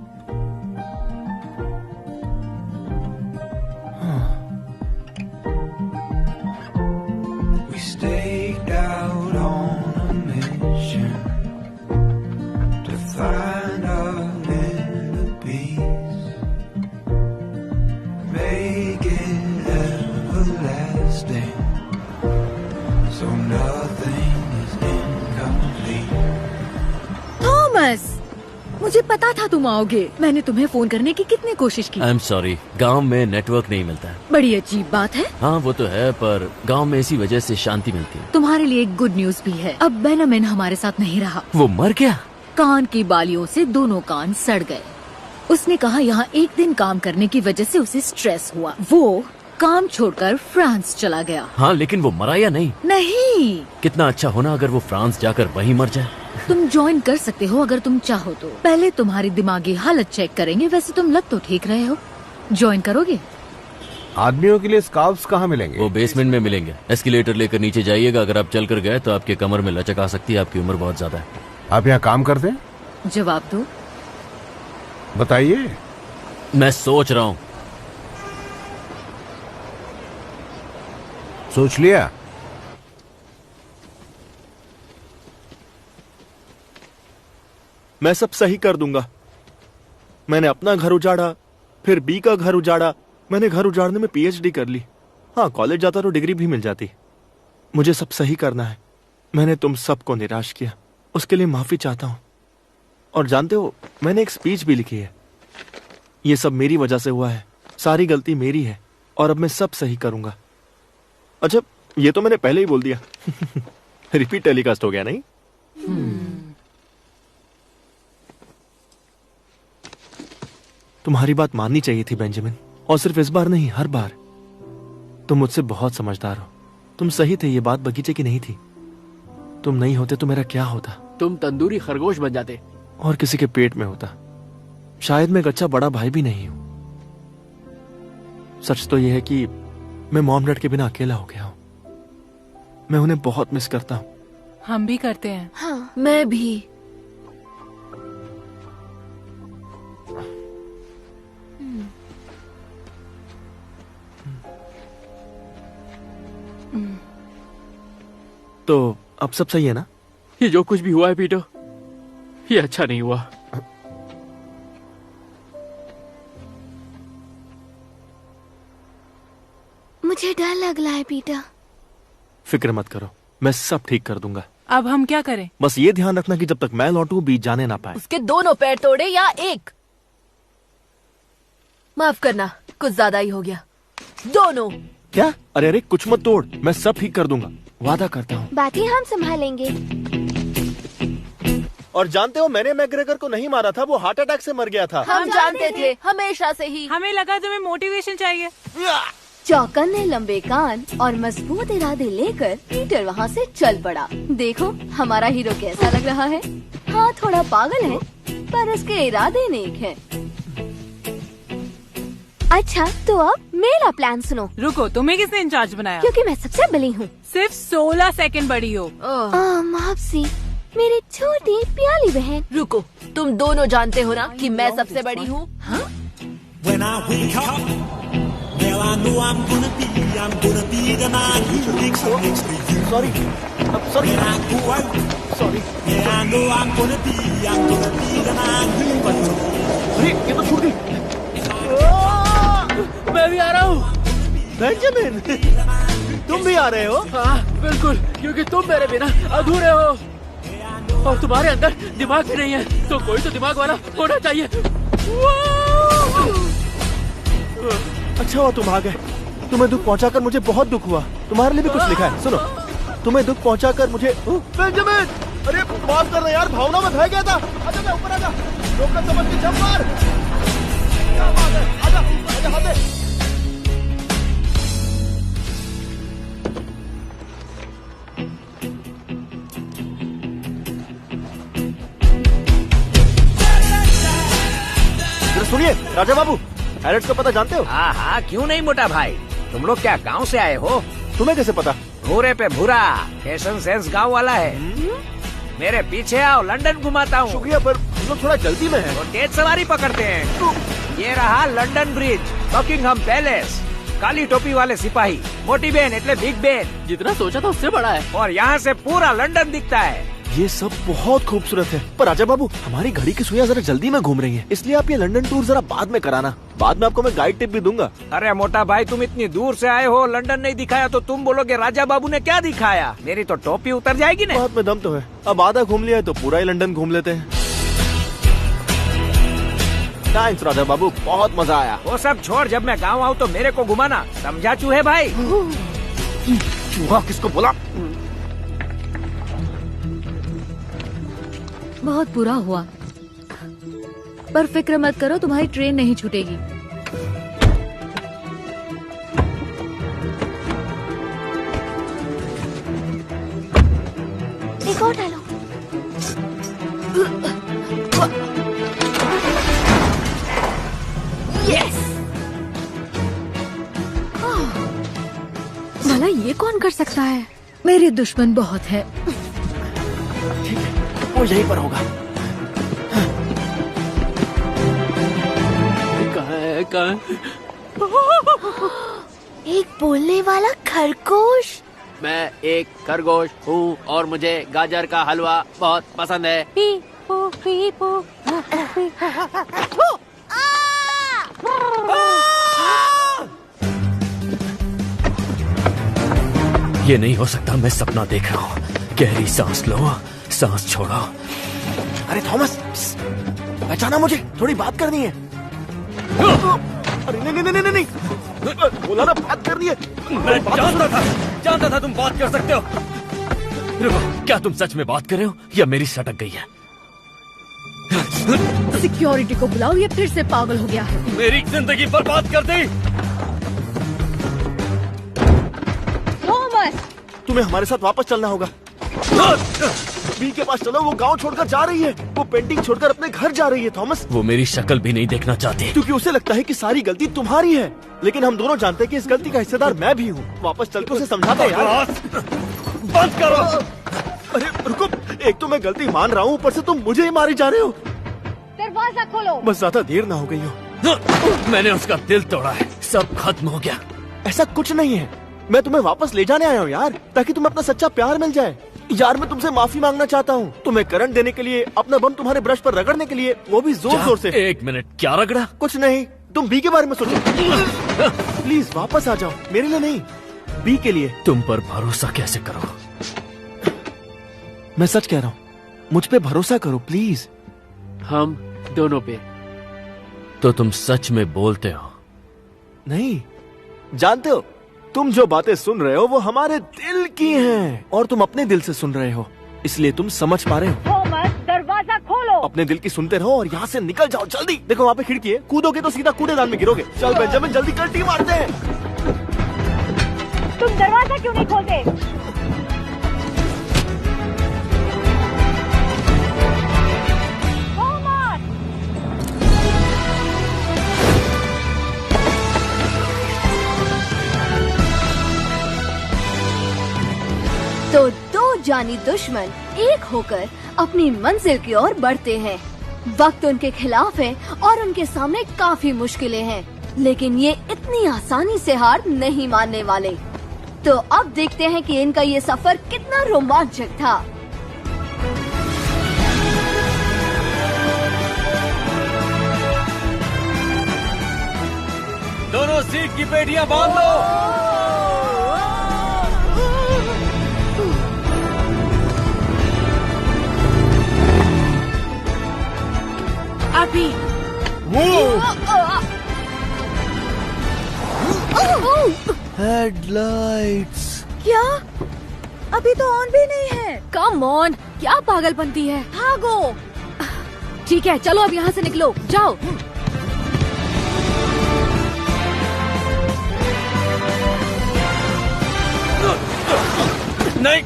मुझे पता था तुम आओगे। मैंने तुम्हें फोन करने की कितनी कोशिश की। आई एम सॉरी, गांव में नेटवर्क नहीं मिलता है। बड़ी अजीब बात है। हाँ वो तो है, पर गांव में इसी वजह से शांति मिलती है। तुम्हारे लिए एक गुड न्यूज भी है। अब बेनामिन हमारे साथ नहीं रहा। वो मर गया? कान की बालियों से दोनों कान सड़ गए। उसने कहा यहाँ एक दिन काम करने की वजह से उसे स्ट्रेस हुआ। वो काम छोड़कर फ्रांस चला गया। हाँ, लेकिन वो मरा या नहीं? नहीं। कितना अच्छा होना अगर वो फ्रांस जाकर वहीं मर जाए। तुम ज्वाइन कर सकते हो अगर तुम चाहो तो। पहले तुम्हारी दिमागी हालत चेक करेंगे। वैसे तुम लग तो ठीक रहे हो। ज्वाइन करोगे? आदमियों के लिए स्कार्फ्स कहाँ मिलेंगे? वो बेसमेंट में मिलेंगे। एस्केलेटर लेकर नीचे जाइएगा। अगर आप चल कर गए तो आपके कमर में लचक आ सकती है। आपकी उम्र बहुत ज्यादा है। आप यहाँ काम करते हैं? जवाब दो। बताइए। मैं सोच रहा हूँ। सोच लिया? मैं सब सही कर दूंगा। मैंने अपना घर उजाड़ा, फिर बी का घर उजाड़ा। मैंने घर उजाड़ने में पीएचडी कर ली। हाँ, कॉलेज जाता तो डिग्री भी मिल जाती। मुझे सब सही करना है। मैंने तुम सबको निराश किया, उसके लिए माफी चाहता हूं। और जानते हो, मैंने एक स्पीच भी लिखी है। ये सब मेरी वजह से हुआ है। सारी गलती मेरी है और अब मैं सब सही करूंगा। अच्छा, ये तो मैंने पहले ही बोल दिया। रिपीट टेलीकास्ट हो गया नहीं? तुम्हारी बात माननी चाहिए थी बेंजामिन, और सिर्फ इस बार नहीं, हर बार। तुम मुझसे बहुत समझदार हो। तुम सही थे, ये बात बगीचे की नहीं थी। तुम नहीं होते तो मेरा क्या होता? तुम तंदूरी खरगोश बन जाते और किसी के पेट में होता। शायद मैं एक अच्छा बड़ा भाई भी नहीं हूं। सच तो यह है कि मैं मॉम डैड के बिना अकेला हो गया हूं। मैं उन्हें बहुत मिस करता हूं। हम भी करते हैं। हाँ, मैं भी। तो अब सब सही है ना? ये जो कुछ भी हुआ है पीटर, ये अच्छा नहीं हुआ। मुझे डर लग रहा है पीटर। फिक्र मत करो, मैं सब ठीक कर दूंगा। अब हम क्या करें? बस ये ध्यान रखना कि जब तक मैं लौटूं बीच जाने ना पाए। उसके दोनों पैर तोड़े या एक? माफ करना, कुछ ज्यादा ही हो गया। दोनों। क्या? अरे अरे, कुछ मत तोड़, मैं सब ठीक कर दूंगा, वादा करता हूँ। बाकी हम संभालेंगे। और जानते हो, मैंने मैग्रेगर को नहीं मारा था, वो हार्ट अटैक से मर गया था। हम जानते थे, हमेशा से ही। हमें लगा तुम्हें मोटिवेशन चाहिए। चौकन ने लंबे कान और मजबूत इरादे लेकर पीटर वहाँ से चल पड़ा। देखो हमारा हीरो कैसा लग रहा है। हाँ, थोड़ा पागल है, पर उसके इरादे नेक हैं। अच्छा, तो अब मेरा प्लान सुनो। रुको, तुम्हें किसने इंचार्ज बनाया? क्योंकि मैं सबसे बड़ी हूँ। सिर्फ 16 सेकंड बड़ी हो। मापसी, मेरी छोटी प्याली बहन। रुको, तुम दोनों जानते हो ना कि मैं सबसे बड़ी हूँ। When I wake up, well I know I'm gonna be the man who makes it next to you. Sorry, sorry. When I go out, sorry. Yeah, I know I'm gonna be the man who makes it. अरे, ये तो छूट गई। मैं भी आ रहा हूँ। Benjamin, तुम भी आ रहे हो? हाँ, बिल्कुल, क्योंकि तुम मेरे बिना अधूरे हो। और तुम्हारे अंदर दिमाग भी नहीं है, तो कोई तो दिमाग वाला होना चाहिए। अच्छा हुआ तुम आ गए। तुम्हें दुख पहुंचाकर मुझे बहुत दुख हुआ। तुम्हारे लिए भी कुछ लिखा है, सुनो। तुम्हें दुख पहुंचाकर मुझे। बेंजामिन, अरे माफ करना यार, भावना में बह गया था। आजा, मैं ऊपर आजा। रोकना समझ के जंप मार। क्या बात है? आजा, आजा, आजा। सुनिए राजा बाबू, हैरिस को पता जानते हो? हाँ हाँ, क्यों नहीं मोटा भाई। तुम लोग क्या गांव से आए हो? तुम्हें कैसे पता? भूरे पे भूरा, फैशन सेंस गांव वाला है। मेरे पीछे आओ, लंदन घुमाता हूँ। शुक्रिया, पर हम लोग थोड़ा जल्दी में हैं। तो तेज सवारी पकड़ते हैं। ये रहा लंदन ब्रिज, बकिंगहम पैलेस, काली टोपी वाले सिपाही, मोटी बहन एटले बिग बहन। जितना सोचा था उससे बड़ा है। और यहाँ से पूरा लंदन दिखता है। ये सब बहुत खूबसूरत है, पर राजा बाबू हमारी घड़ी की सुइयां जरा जल्दी में घूम रही हैं, इसलिए आप ये लंदन टूर जरा बाद में कराना। बाद में आपको मैं गाइड टिप भी दूंगा। अरे मोटा भाई, तुम इतनी दूर से आए हो, लंदन नहीं दिखाया तो तुम बोलोगे राजा बाबू ने क्या दिखाया। मेरी तो टोपी उतर जाएगी ना। बात में दम तो है। अब आधा घूम लिया है तो पूरा ही लंदन घूम लेते हैं। थैंक्स राजा बाबू, बहुत मजा आया। वो सब छोड़, जब मैं गाँव आऊँ तो मेरे को घुमाना, समझा चूहे भाई? चूहा किसको बोला? बहुत बुरा हुआ, पर फिक्र मत करो, तुम्हारी ट्रेन नहीं छूटेगी। एक और डालो। यस। भला ये कौन कर सकता है? मेरे दुश्मन बहुत है। वो यहीं पर होगा। कहाँ? एक बोलने वाला खरगोश। मैं एक खरगोश हूँ और मुझे गाजर का हलवा बहुत पसंद है। ये नहीं हो सकता, मैं सपना देख रहा हूँ। गहरी सांस लो, सांस छोड़ो। अरे थॉमस, पहचाना मुझे? थोड़ी बात करनी है। अरे नहीं नहीं नहीं नहीं नहीं। बोला ना बात करनी है। मैं जानता था तुम बात कर सकते हो। रुको, क्या तुम सच में बात कर रहे हो या मेरी सटक गई है? सिक्योरिटी को बुलाओ, ये फिर से पागल हो गया है। मेरी जिंदगी बर्बाद कर दी। थॉमस, तुम्हें हमारे साथ वापस चलना होगा। बी के पास चलो, वो गांव छोड़कर जा रही है। वो पेंटिंग छोड़कर अपने घर जा रही है थॉमस। वो मेरी शक्ल भी नहीं देखना चाहती क्योंकि उसे लगता है कि सारी गलती तुम्हारी है, लेकिन हम दोनों जानते हैं कि इस गलती का हिस्सेदार मैं भी हूँ। वापस चल के उसे समझाते हैं यार। बंद करो। अरे रुको, एक तो मैं गलती मान रहा हूँ, ऊपर से तुम मुझे ही मारे जा रहे हो। दरवाजा खोलो। बस ज्यादा देर ना हो गई हो। मैंने उसका दिल तोड़ा है, सब खत्म हो गया। ऐसा कुछ नहीं है, मैं तुम्हें वापस ले जाने आया हूँ यार, ताकि तुम्हें अपना सच्चा प्यार मिल जाए। यार मैं तुमसे माफी मांगना चाहता हूँ, तुम्हें करंट देने के लिए, अपना बम तुम्हारे ब्रश पर रगड़ने के लिए, वो भी जोर जोर से। एक मिनट, क्या रगड़ा? कुछ नहीं, तुम बी के बारे में सोचो। प्लीज वापस आ जाओ, मेरे लिए नहीं, बी के लिए। तुम पर भरोसा कैसे करो? मैं सच कह रहा हूँ, मुझ पे भरोसा करो प्लीज। हम दोनों पे। तो तुम सच में बोलते हो? नहीं, जानते हो तुम जो बातें सुन रहे हो वो हमारे दिल की हैं, और तुम अपने दिल से सुन रहे हो, इसलिए तुम समझ पा रहे हो। थॉमस, दरवाजा खोलो। अपने दिल की सुनते रहो और यहाँ से निकल जाओ जल्दी। देखो वहाँ पे खिड़की है, कूदोगे तो सीधा कूड़ेदान में गिरोगे। चल बेंजामिन, जल्दी कर, टीम मारते हैं। तुम दरवाजा क्यों नहीं खोलते? तो दो जानी दुश्मन एक होकर अपनी मंजिल की ओर बढ़ते हैं। वक्त उनके खिलाफ है और उनके सामने काफी मुश्किलें हैं, लेकिन ये इतनी आसानी से हार नहीं मानने वाले। तो अब देखते हैं कि इनका ये सफर कितना रोमांचक था। दोनों सीट की पेटियां बांध लो। अभी हेडलाइट्स क्या? अभी तो ऑन भी नहीं है। कम ऑन, क्या पागलपंती है। भागो। ठीक है, चलो अब यहाँ से निकलो, जाओ।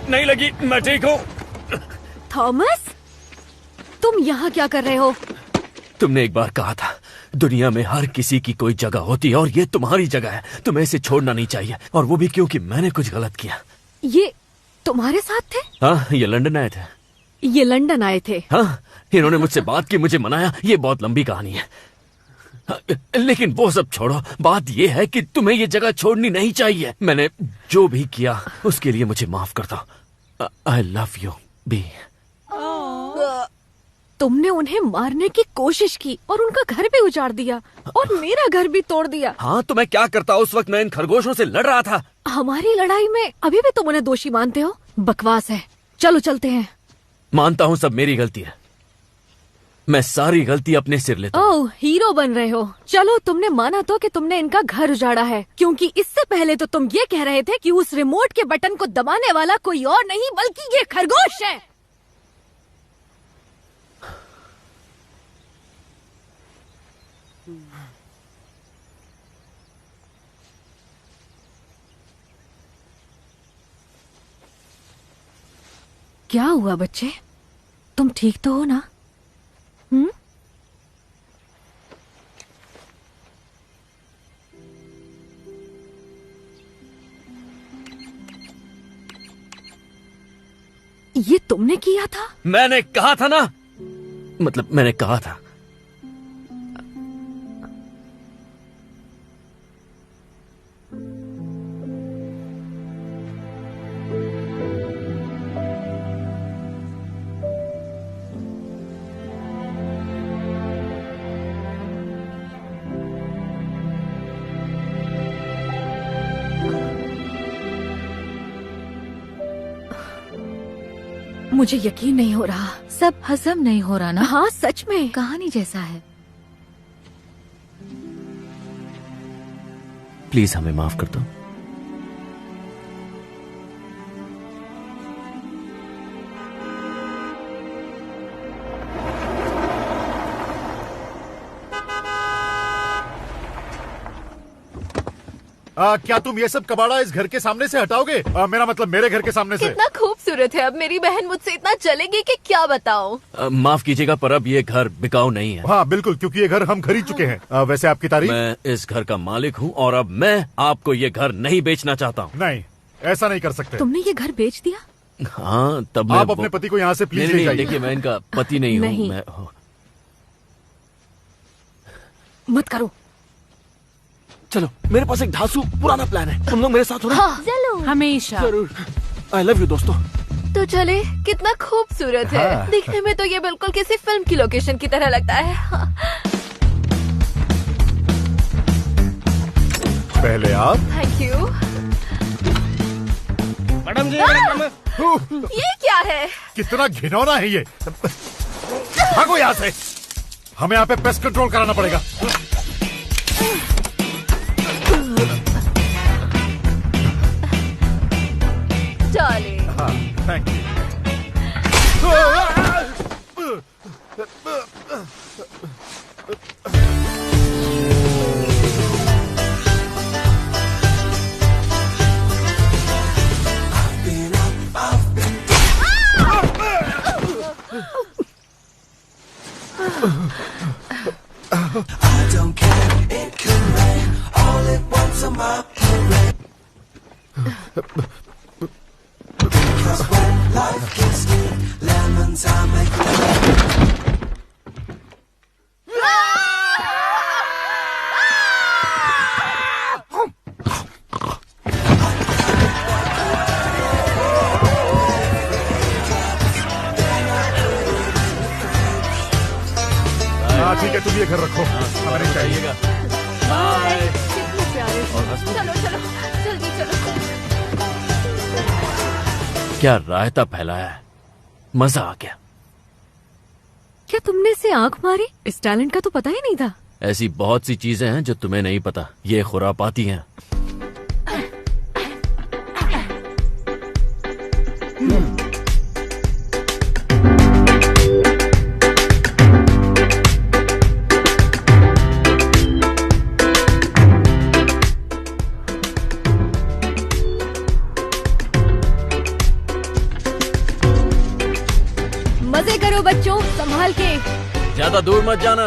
नहीं लगी, मैं ठीक हूँ। थॉमस, तुम यहाँ क्या कर रहे हो? तुमने एक बार कहा था दुनिया में हर किसी की कोई जगह होती है और ये तुम्हारी जगह है। तुम्हें इसे छोड़ना नहीं चाहिए, और वो भी क्योंकि मैंने कुछ गलत किया। ये तुम्हारे साथ थे? हाँ, ये लंदन आए थे। ये लंदन आए थे? हाँ, इन्होंने मुझसे बात की, मुझे मनाया। ये बहुत लंबी कहानी है, लेकिन वो सब छोड़ो। बात ये है कि तुम्हें ये जगह छोड़नी नहीं चाहिए। मैंने जो भी किया उसके लिए मुझे माफ कर दो। I love you B. तुमने उन्हें मारने की कोशिश की और उनका घर भी उजाड़ दिया और मेरा घर भी तोड़ दिया। हाँ, तो मैं क्या करता? उस वक्त मैं इन खरगोशों से लड़ रहा था। हमारी लड़ाई में अभी भी तुम उन्हें दोषी मानते हो? बकवास है, चलो चलते हैं। मानता हूँ सब मेरी गलती है, मैं सारी गलती अपने सिर लेता हूँ। ओह, हीरो बन रहे हो। चलो, तुमने माना तो कि तुमने इनका घर उजाड़ा है, क्योंकि इससे पहले तो तुम ये कह रहे थे कि उस रिमोट के बटन को दबाने वाला कोई और नहीं बल्कि ये खरगोश है। क्या हुआ बच्चे, तुम ठीक तो हो ना? ये तुमने किया था? मैंने कहा था ना, मतलब मैंने कहा था। मुझे यकीन नहीं हो रहा। सब हजम नहीं हो रहा ना? हाँ, सच में कहानी जैसा है। प्लीज हमें माफ कर दो। क्या तुम ये सब कबाड़ा इस घर के सामने से हटाओगे? मेरा मतलब मेरे घर के सामने से। कितना खूबसूरत है। अब मेरी बहन मुझसे इतना जलेगी कि क्या बताऊं। माफ कीजिएगा पर अब ये घर बिकाऊ नहीं है। हाँ बिल्कुल, क्योंकि ये घर हम खरीद चुके हैं। वैसे आपकी तारीफ? मैं इस घर का मालिक हूँ और अब मैं आपको ये घर नहीं बेचना चाहता हूँ। नहीं, ऐसा नहीं कर सकते। तुमने ये घर बेच दिया? हाँ तब आप अपने पति को यहाँ से प्लीज ले जाइए। देखिए मैं इनका पति नहीं हूँ। मैं मत करो। चलो, मेरे पास एक धांसू पुराना प्लान है, तुम लोग मेरे साथ हो ना? हाँ, चलो। हमेशा। जरूर। आई लव यू दोस्तों। तो चले, कितना खूबसूरत है। हाँ। दिखने में तो ये बिल्कुल किसी फिल्म की लोकेशन की तरह लगता है। हाँ। पहले आप। Thank you. मैडम जी, ये क्या है? कितना घिनौना है ये। भागो यहाँ से, हमें यहाँ पे पेस्ट कंट्रोल कराना पड़ेगा। चले। हाँ, thank you. I don't care, it can rain all at once on my parade. Because when life gets sweet, lemons I make lemonade. हाँ ठीक है, तुम ये घर रखो, हमें नहीं चाहिएगा। कितने प्यारे। चलो चलो, जल्दी चलो। क्या रायता फैलाया है, मजा आ गया। क्या तुमने इसे आंख मारी? इस टैलेंट का तो पता ही नहीं था। ऐसी बहुत सी चीजें हैं जो तुम्हें नहीं पता, ये खुरापाती हैं। मजे करो बच्चों, संभाल के। ज्यादा दूर मत जाना।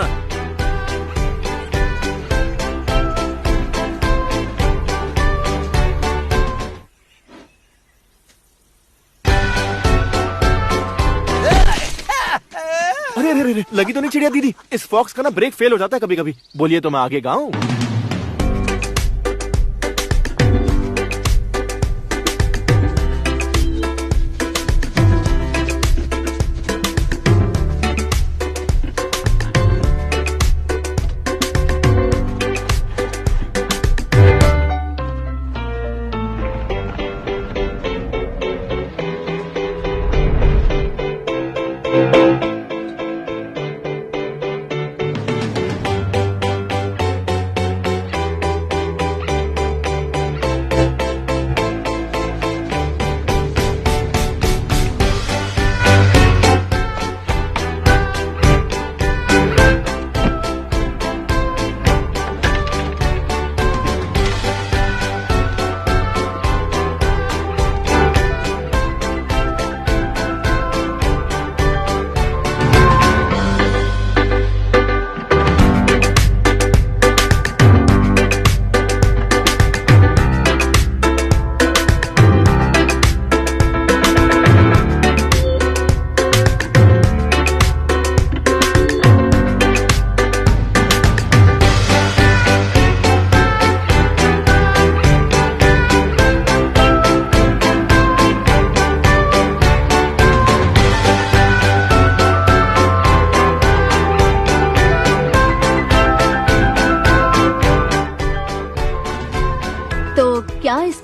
अरे अरे अरे, लगी तो नहीं चिड़िया दीदी? इस फॉक्स का ना ब्रेक फेल हो जाता है कभी कभी। बोलिए तो मैं आगे गाऊं?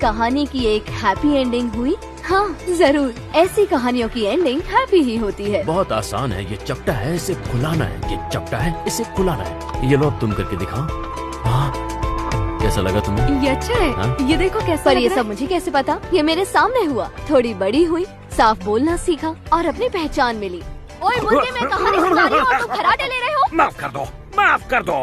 कहानी की एक हैप्पी एंडिंग हुई? हाँ जरूर, ऐसी कहानियों की एंडिंग हैप्पी ही होती है। बहुत आसान है, ये चपटा है, इसे खुलाना है। ये चपटा है, इसे खुलाना है। ये लो अब तुम करके दिखाओ। हाँ कैसा लगा तुम्हें? ये अच्छा है। हाँ? ये देखो कैसा पर लग ये रहा सब मुझे कैसे पता? ये मेरे सामने हुआ। थोड़ी बड़ी हुई, साफ बोलना सीखा और अपनी पहचान मिली। ओए मुर्गे, मैं कहानी सुना रही हूँ और तुम खर्राटे ले रहे हो। माफ कर दो, माफ कर दो।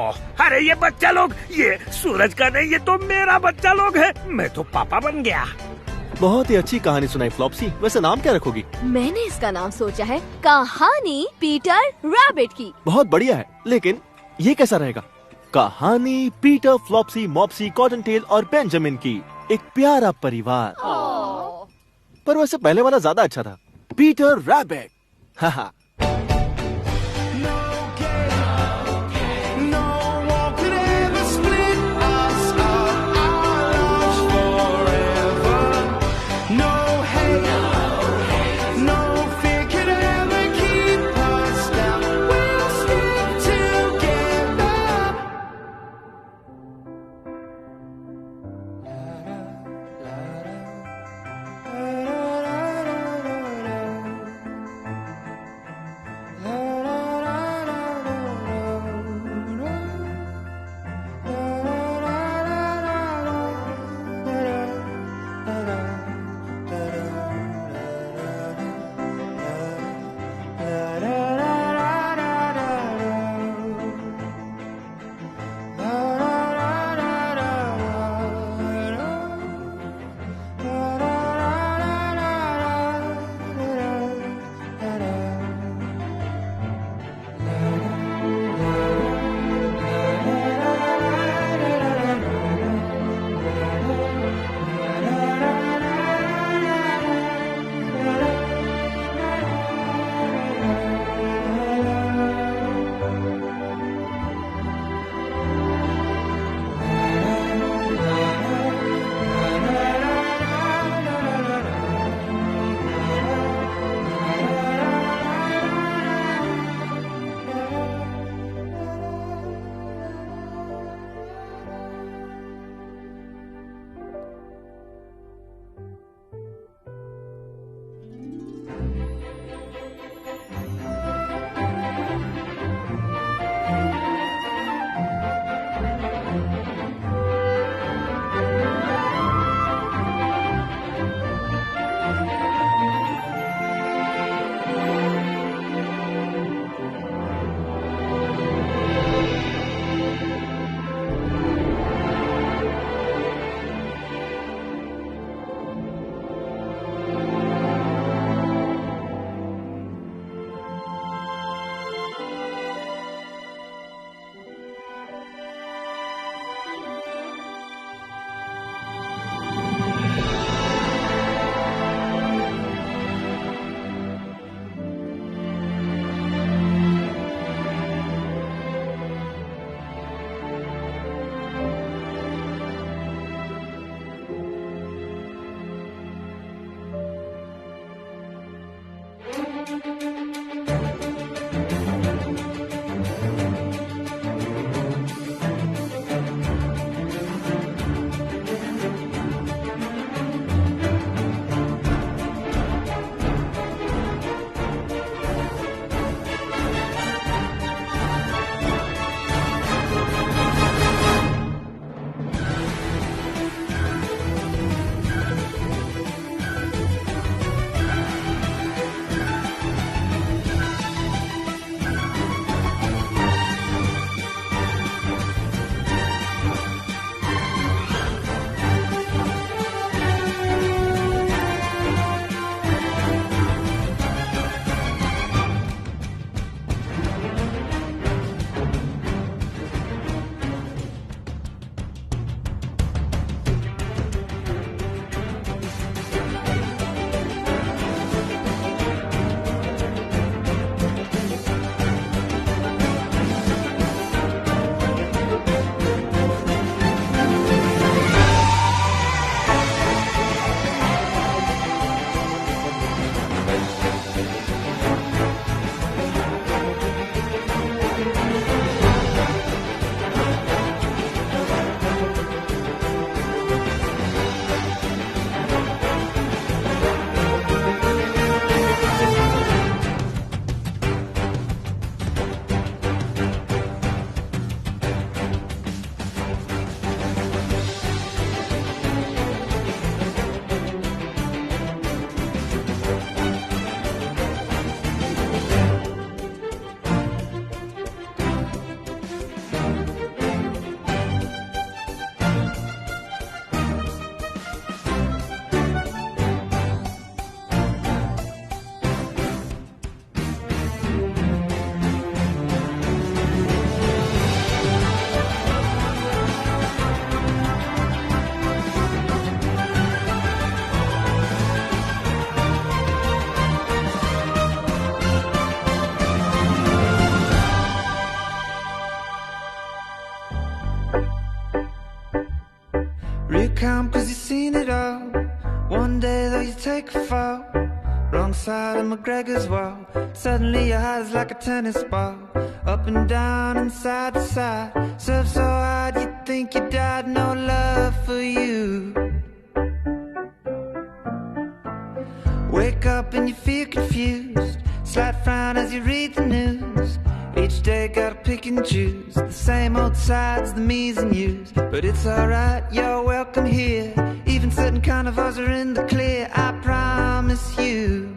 अरे ये बच्चा लोग, ये सूरज का नहीं, ये तो मेरा बच्चा लोग है। मैं तो पापा बन गया। बहुत ही अच्छी कहानी सुनाई फ्लॉप्सी। वैसे नाम क्या रखोगी? मैंने इसका नाम सोचा है कहानी पीटर रैबिट की। बहुत बढ़िया है, लेकिन ये कैसा रहेगा? कहानी पीटर, फ्लॉप्सी, मॉप्सी, कॉटनटेल और बेंजामिन की एक प्यारा परिवार। पर वैसे पहले वाला ज्यादा अच्छा था, पीटर रैबिट। हाँ। fall. Wrong side of McGregor's wall. Suddenly your heart is like a tennis ball. Up and down and side to side. Surf so hard you think you died. No love for you. Wake up and you feel confused. Slight frown as you read the news. Each day gotta pick and choose. The same old sides, the me's and you's. But it's alright, you're welcome here. Even certain carnivores are in the clear, I promise you.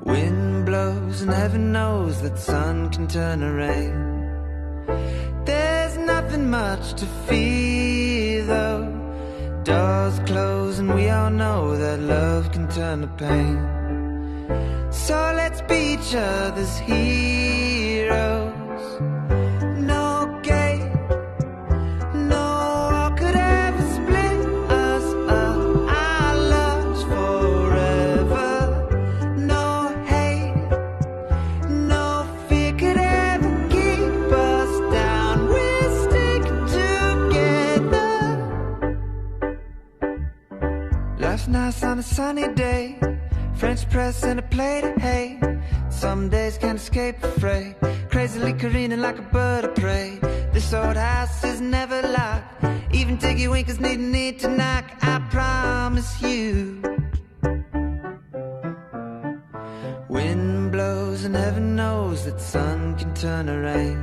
Wind blows and heaven knows that sun can turn to rain. There's nothing much to fear though. Doors close and we all know that love can turn to pain. So let's be each other's heroes. No gate, no wall could ever split us up. Our love's forever. No hate, no fear could ever keep us down. We're sticking together. Life's nice on a sunny day. French press and a plate of hay. Some days can't escape the fray. Crazily careening like a bird of prey. This old house is never locked. Even Tiggy Winkers need to knock. I promise you. Wind blows and heaven knows that sun can turn to rain.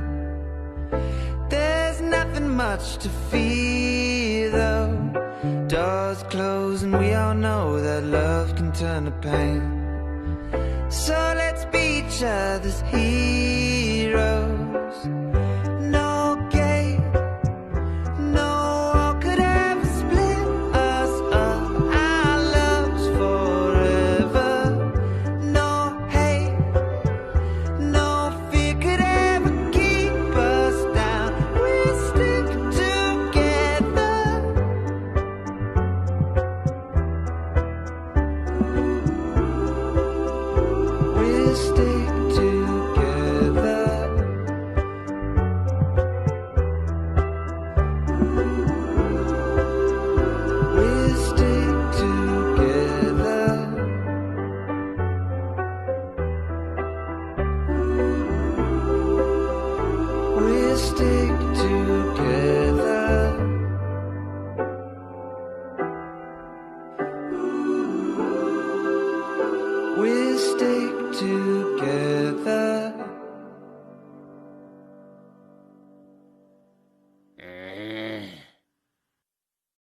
There's nothing much to fear though. Doors close and we all know that love can turn to pain. So let's be each other's heroes. No gate, no wall could ever split us up. Our love's forever. No hate, no fear could ever keep us down. We're sticking together. We'll stick together. We'll stick together. We'll stick together. We'll stick together.